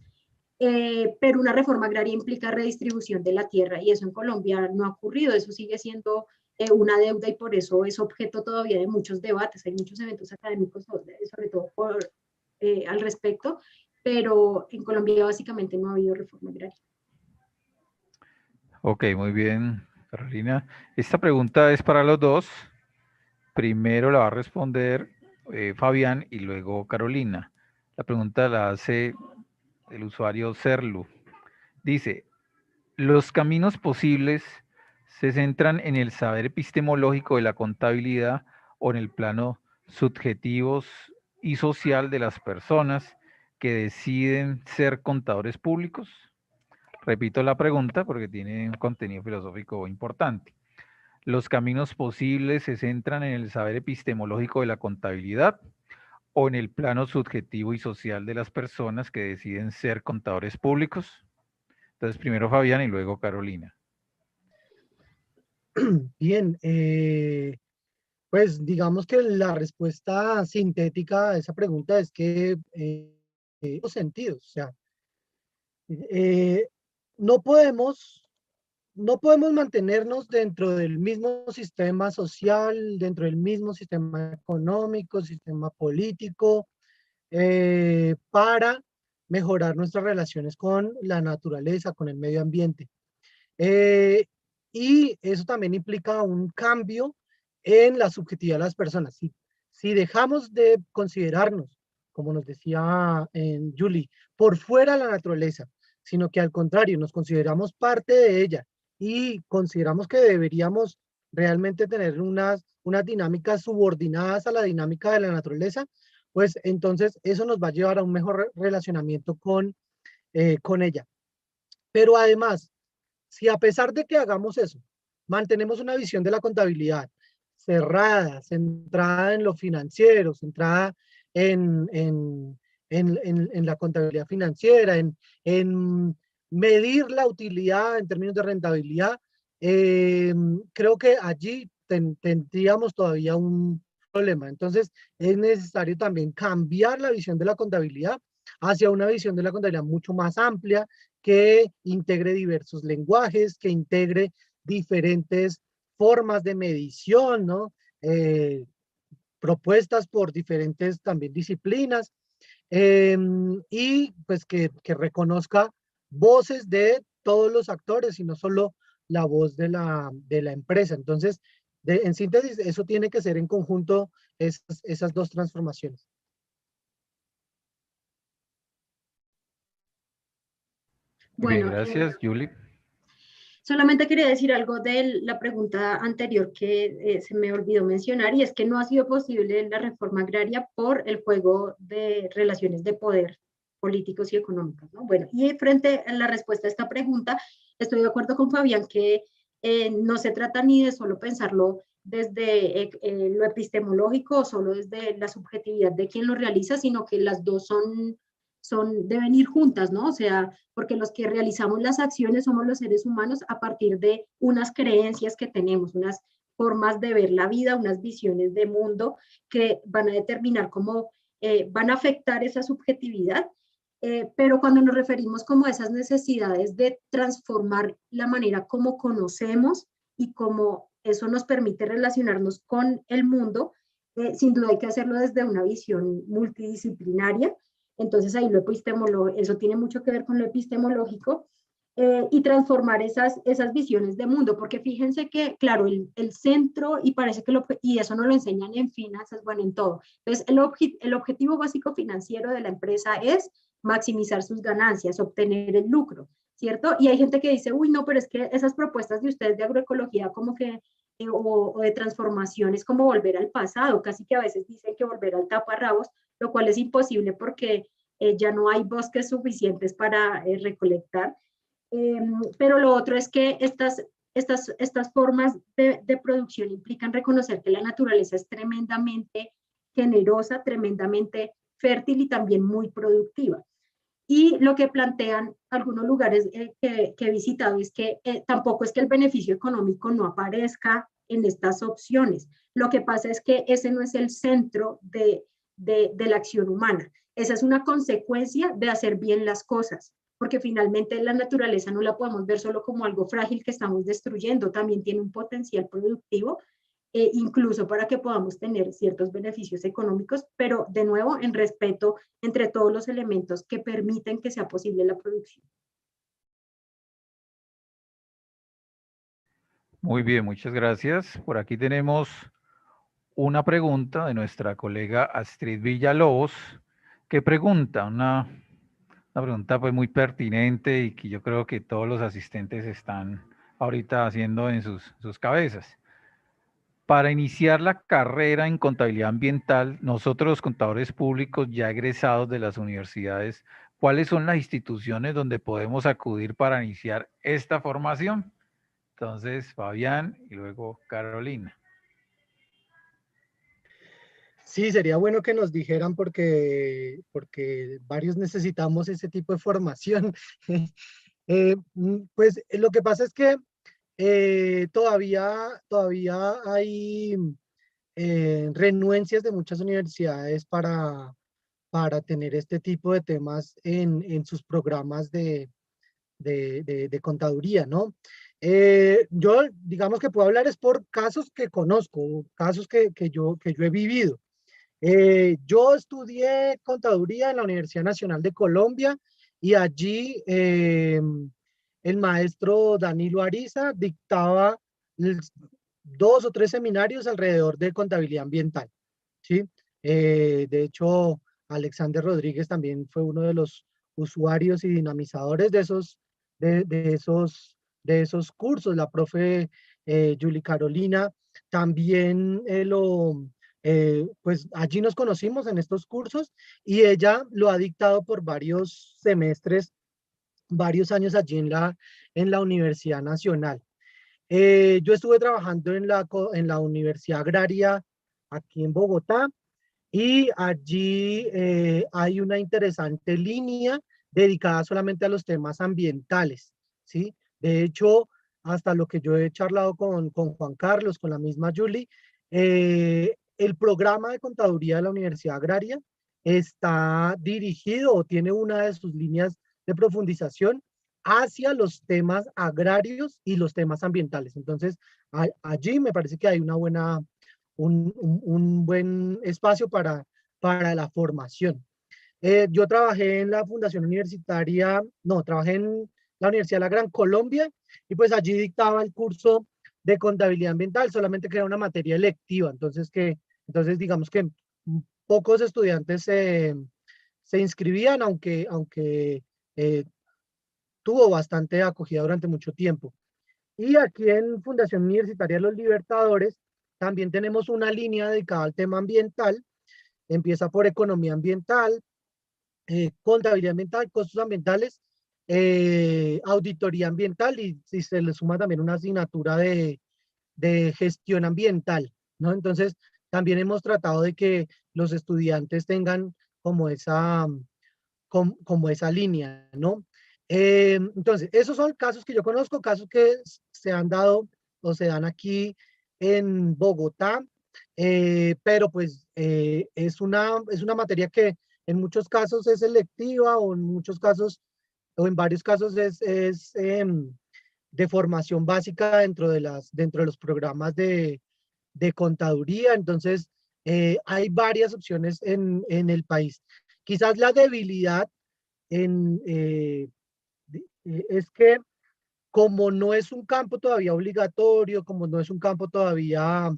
pero una reforma agraria implica redistribución de la tierra y eso en Colombia no ha ocurrido. Eso sigue siendo una deuda y por eso es objeto todavía de muchos debates. Hay muchos eventos académicos, sobre todo al respecto, pero en Colombia básicamente no ha habido reforma agraria. Ok, muy bien, Carolina. Esta pregunta es para los dos. Primero la va a responder Fabián y luego Carolina. La pregunta la hace el usuario Serlu. Dice, los caminos posibles se centran en el saber epistemológico de la contabilidad o en el plano subjetivo y social de las personas que deciden ser contadores públicos. Repito la pregunta porque tiene un contenido filosófico importante. ¿Los caminos posibles se centran en el saber epistemológico de la contabilidad o en el plano subjetivo y social de las personas que deciden ser contadores públicos? Entonces, primero Fabián y luego Carolina. Bien, pues digamos que la respuesta sintética a esa pregunta es que los sentidos, o sea, eh, no podemos mantenernos dentro del mismo sistema social, dentro del mismo sistema económico, sistema político, para mejorar nuestras relaciones con la naturaleza, con el medio ambiente. Y eso también implica un cambio en la subjetividad de las personas. Si dejamos de considerarnos, como nos decía Julie, por fuera de la naturaleza, sino que al contrario, nos consideramos parte de ella y consideramos que deberíamos realmente tener unas dinámicas subordinadas a la dinámica de la naturaleza, pues entonces eso nos va a llevar a un mejor relacionamiento con ella. Pero además, si a pesar de que hagamos eso, mantenemos una visión de la contabilidad cerrada, centrada en lo financiero, centrada en la contabilidad financiera, en medir la utilidad en términos de rentabilidad, creo que allí tendríamos todavía un problema. Entonces, es necesario también cambiar la visión de la contabilidad hacia una visión de la contabilidad mucho más amplia, que integre diversos lenguajes, que integre diferentes formas de medición, ¿no? Propuestas por diferentes también disciplinas, y pues que reconozca voces de todos los actores y no solo la voz de la empresa. Entonces, en síntesis, eso tiene que ser en conjunto esas dos transformaciones. Bueno, gracias, Julie. Solamente quería decir algo de la pregunta anterior que se me olvidó mencionar, y es que no ha sido posible la reforma agraria por el juego de relaciones de poder políticos y económicos, ¿no? Bueno, y frente a la respuesta a esta pregunta, estoy de acuerdo con Fabián que no se trata ni de solo pensarlo desde lo epistemológico o solo desde la subjetividad de quien lo realiza, sino que las dos deben ir juntas, ¿no? O sea, porque los que realizamos las acciones somos los seres humanos a partir de unas creencias que tenemos, unas formas de ver la vida, unas visiones de mundo que van a determinar cómo van a afectar esa subjetividad. Pero cuando nos referimos como a esas necesidades de transformar la manera como conocemos y cómo eso nos permite relacionarnos con el mundo, sin duda hay que hacerlo desde una visión multidisciplinaria. Entonces ahí eso tiene mucho que ver con lo epistemológico, y transformar esas visiones de mundo, porque fíjense que, claro, el centro, y parece que y eso nos lo enseñan en finanzas, bueno, en todo. Entonces, el objetivo básico financiero de la empresa es maximizar sus ganancias, obtener el lucro, ¿cierto? Y hay gente que dice, uy, no, pero es que esas propuestas de ustedes de agroecología como que, o de transformación es como volver al pasado, casi que a veces dicen que volver al taparrabos, lo cual es imposible porque ya no hay bosques suficientes para recolectar. Pero lo otro es que estas formas de producción implican reconocer que la naturaleza es tremendamente generosa, tremendamente fértil y también muy productiva. Y lo que plantean algunos lugares que he visitado es que tampoco es que el beneficio económico no aparezca en estas opciones. Lo que pasa es que ese no es el centro de la acción humana. Esa es una consecuencia de hacer bien las cosas, porque finalmente la naturaleza no la podemos ver solo como algo frágil que estamos destruyendo, también tiene un potencial productivo, incluso para que podamos tener ciertos beneficios económicos, pero de nuevo en respeto entre todos los elementos que permiten que sea posible la producción. Muy bien, muchas gracias. Por aquí tenemos una pregunta de nuestra colega Astrid Villalobos, que pregunta una pregunta pues muy pertinente y que yo creo que todos los asistentes están ahorita haciendo en sus cabezas. Para iniciar la carrera en contabilidad ambiental, nosotros los contadores públicos ya egresados de las universidades, ¿cuáles son las instituciones donde podemos acudir para iniciar esta formación? Entonces, Fabián y luego Carolina. Sí, sería bueno que nos dijeran porque varios necesitamos ese tipo de formación. Pues lo que pasa es que todavía hay renuencias de muchas universidades para tener este tipo de temas en sus programas de contaduría, ¿no? Yo, digamos que puedo hablar es por casos que conozco, casos que yo he vivido. Yo estudié contaduría en la Universidad Nacional de Colombia y allí el maestro Danilo Ariza dictaba 2 o 3 seminarios alrededor de contabilidad ambiental, ¿sí? De hecho, Alexander Rodríguez también fue uno de los usuarios y dinamizadores de esos cursos. La profe Julie Carolina también pues allí nos conocimos en estos cursos y ella lo ha dictado por varios semestres, varios años allí en la Universidad Nacional. Yo estuve trabajando en la Universidad Agraria aquí en Bogotá y allí hay una interesante línea dedicada solamente a los temas ambientales, ¿sí? De hecho, hasta lo que yo he charlado con Juan Carlos, con la misma Julie, el programa de contaduría de la Universidad Agraria está dirigido o tiene una de sus líneas de profundización hacia los temas agrarios y los temas ambientales. Entonces, allí me parece que hay un buen espacio para la formación. Yo trabajé en la Fundación Universitaria, no, trabajé en la Universidad de la Gran Colombia y pues allí dictaba el curso de contabilidad ambiental, solamente que era una materia electiva, entonces digamos que pocos estudiantes se inscribían, aunque tuvo bastante acogida durante mucho tiempo. Y aquí en Fundación Universitaria Los Libertadores también tenemos una línea dedicada al tema ambiental. Empieza por economía ambiental, contabilidad ambiental, costos ambientales, auditoría ambiental y se le suma también una asignatura de gestión ambiental, ¿no? Entonces, también hemos tratado de que los estudiantes tengan como esa línea, ¿no? Entonces, esos son casos que yo conozco, casos que se han dado o se dan aquí en Bogotá, pero pues es una materia que en muchos casos es selectiva o en muchos casos o en varios casos es de formación básica dentro de los programas de contaduría. Entonces, hay varias opciones en el país. Quizás la debilidad es que como no es un campo todavía obligatorio, como no es un campo todavía,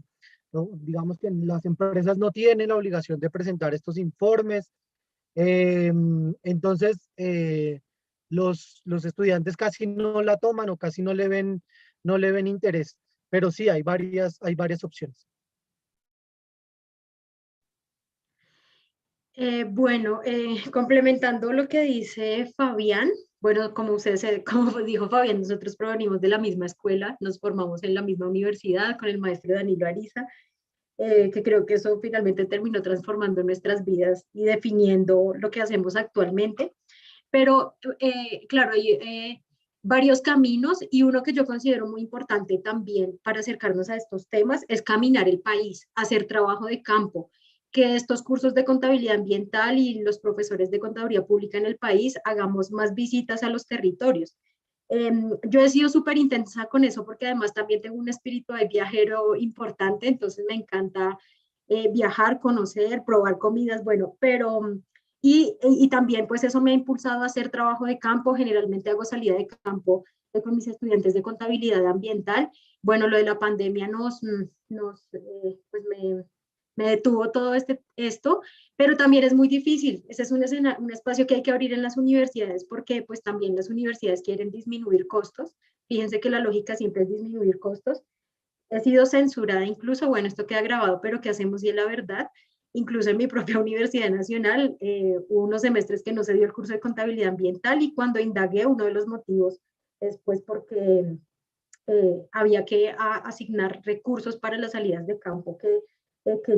¿no? Digamos que las empresas no tienen la obligación de presentar estos informes, entonces los estudiantes casi no la toman o casi no le ven interés, pero sí hay varias opciones. Bueno, complementando lo que dice Fabián, bueno, como como dijo Fabián, nosotros provenimos de la misma escuela, nos formamos en la misma universidad con el maestro Danilo Ariza, que creo que eso finalmente terminó transformando nuestras vidas y definiendo lo que hacemos actualmente. Pero claro, hay varios caminos y uno que yo considero muy importante también para acercarnos a estos temas es caminar el país, hacer trabajo de campo, que estos cursos de contabilidad ambiental y los profesores de contaduría pública en el país hagamos más visitas a los territorios. Yo he sido súper intensa con eso porque además también tengo un espíritu de viajero importante, entonces me encanta viajar, conocer, probar comidas, bueno, pero y también pues eso me ha impulsado a hacer trabajo de campo, generalmente hago salida de campo con mis estudiantes de contabilidad ambiental. Bueno, lo de la pandemia pues me detuvo todo esto, pero también es muy difícil. Ese es un espacio que hay que abrir en las universidades porque pues también las universidades quieren disminuir costos. Fíjense que la lógica siempre es disminuir costos. He sido censurada incluso, bueno, esto queda grabado, pero ¿qué hacemos si es la verdad? Incluso en mi propia Universidad Nacional hubo unos semestres que no se dio el curso de contabilidad ambiental y cuando indagué uno de los motivos es pues porque había que asignar recursos para las salidas de campo que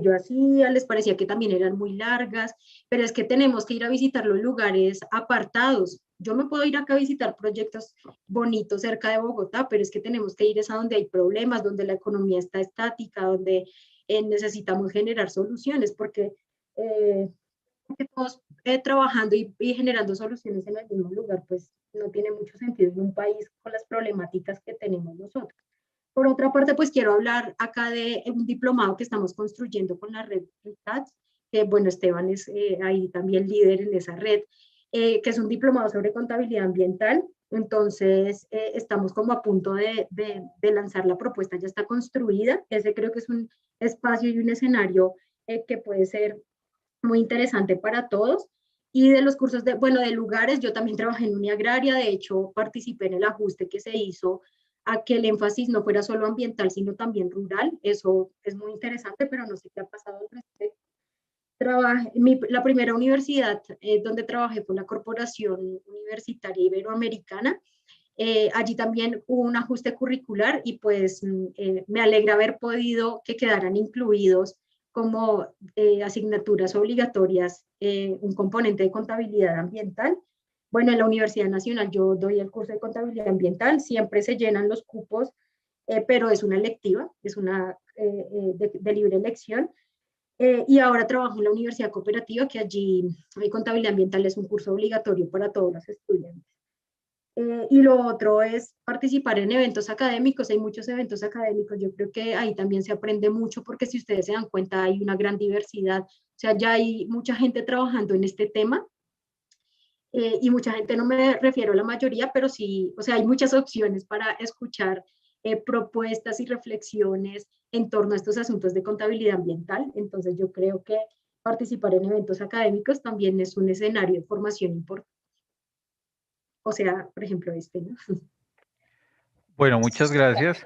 yo hacía, les parecía que también eran muy largas, pero es que tenemos que ir a visitar los lugares apartados. Yo me puedo ir acá a visitar proyectos bonitos cerca de Bogotá, pero es que tenemos que ir a donde hay problemas, donde la economía está estática, donde necesitamos generar soluciones, porque todos trabajando y generando soluciones en el mismo lugar, pues no tiene mucho sentido en un país con las problemáticas que tenemos nosotros. Por otra parte, pues quiero hablar acá de un diplomado que estamos construyendo con la red RICADS, que bueno, Esteban es ahí también líder en esa red, que es un diplomado sobre contabilidad ambiental. Entonces, estamos como a punto de lanzar la propuesta, ya está construida. Ese creo que es un espacio y un escenario que puede ser muy interesante para todos. Y de los cursos de lugares, yo también trabajé en Uniagraria, de hecho participé en el ajuste que se hizo a que el énfasis no fuera solo ambiental, sino también rural. Eso es muy interesante, pero no sé qué ha pasado al respecto. La primera universidad donde trabajé fue la Corporación Universitaria Iberoamericana. Allí también hubo un ajuste curricular y pues me alegra haber podido que quedaran incluidos como asignaturas obligatorias un componente de contabilidad ambiental. Bueno, en la Universidad Nacional yo doy el curso de contabilidad ambiental, siempre se llenan los cupos, pero es una electiva, es una de libre elección. Y ahora trabajo en la Universidad Cooperativa, que allí contabilidad ambiental es un curso obligatorio para todos los estudiantes. Y lo otro es participar en eventos académicos. Hay muchos eventos académicos. Yo creo que ahí también se aprende mucho porque si ustedes se dan cuenta hay una gran diversidad. O sea, ya hay mucha gente trabajando en este tema y mucha gente, no me refiero a la mayoría, pero sí, o sea, hay muchas opciones para escuchar propuestas y reflexiones en torno a estos asuntos de contabilidad ambiental. Entonces yo creo que participar en eventos académicos también es un escenario de formación importante. O sea, por ejemplo, ¿no? Bueno, muchas gracias.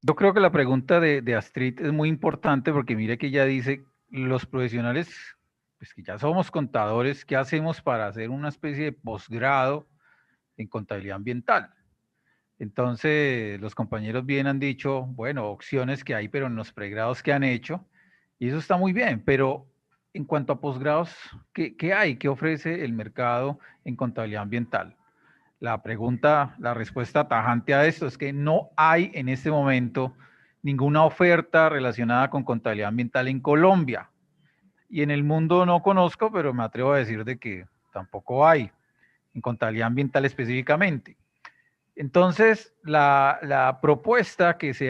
Yo creo que la pregunta de Astrid es muy importante porque mire que ella dice, los profesionales, pues que ya somos contadores, ¿qué hacemos para hacer una especie de posgrado en contabilidad ambiental? Entonces, los compañeros bien han dicho, bueno, opciones que hay, pero en los pregrados que han hecho, y eso está muy bien, pero en cuanto a posgrados, ¿qué hay? ¿Qué ofrece el mercado en contabilidad ambiental? La respuesta tajante a esto es que no hay en este momento ninguna oferta relacionada con contabilidad ambiental en Colombia. Y en el mundo no conozco, pero me atrevo a decir de que tampoco hay en contabilidad ambiental específicamente. Entonces, la propuesta que se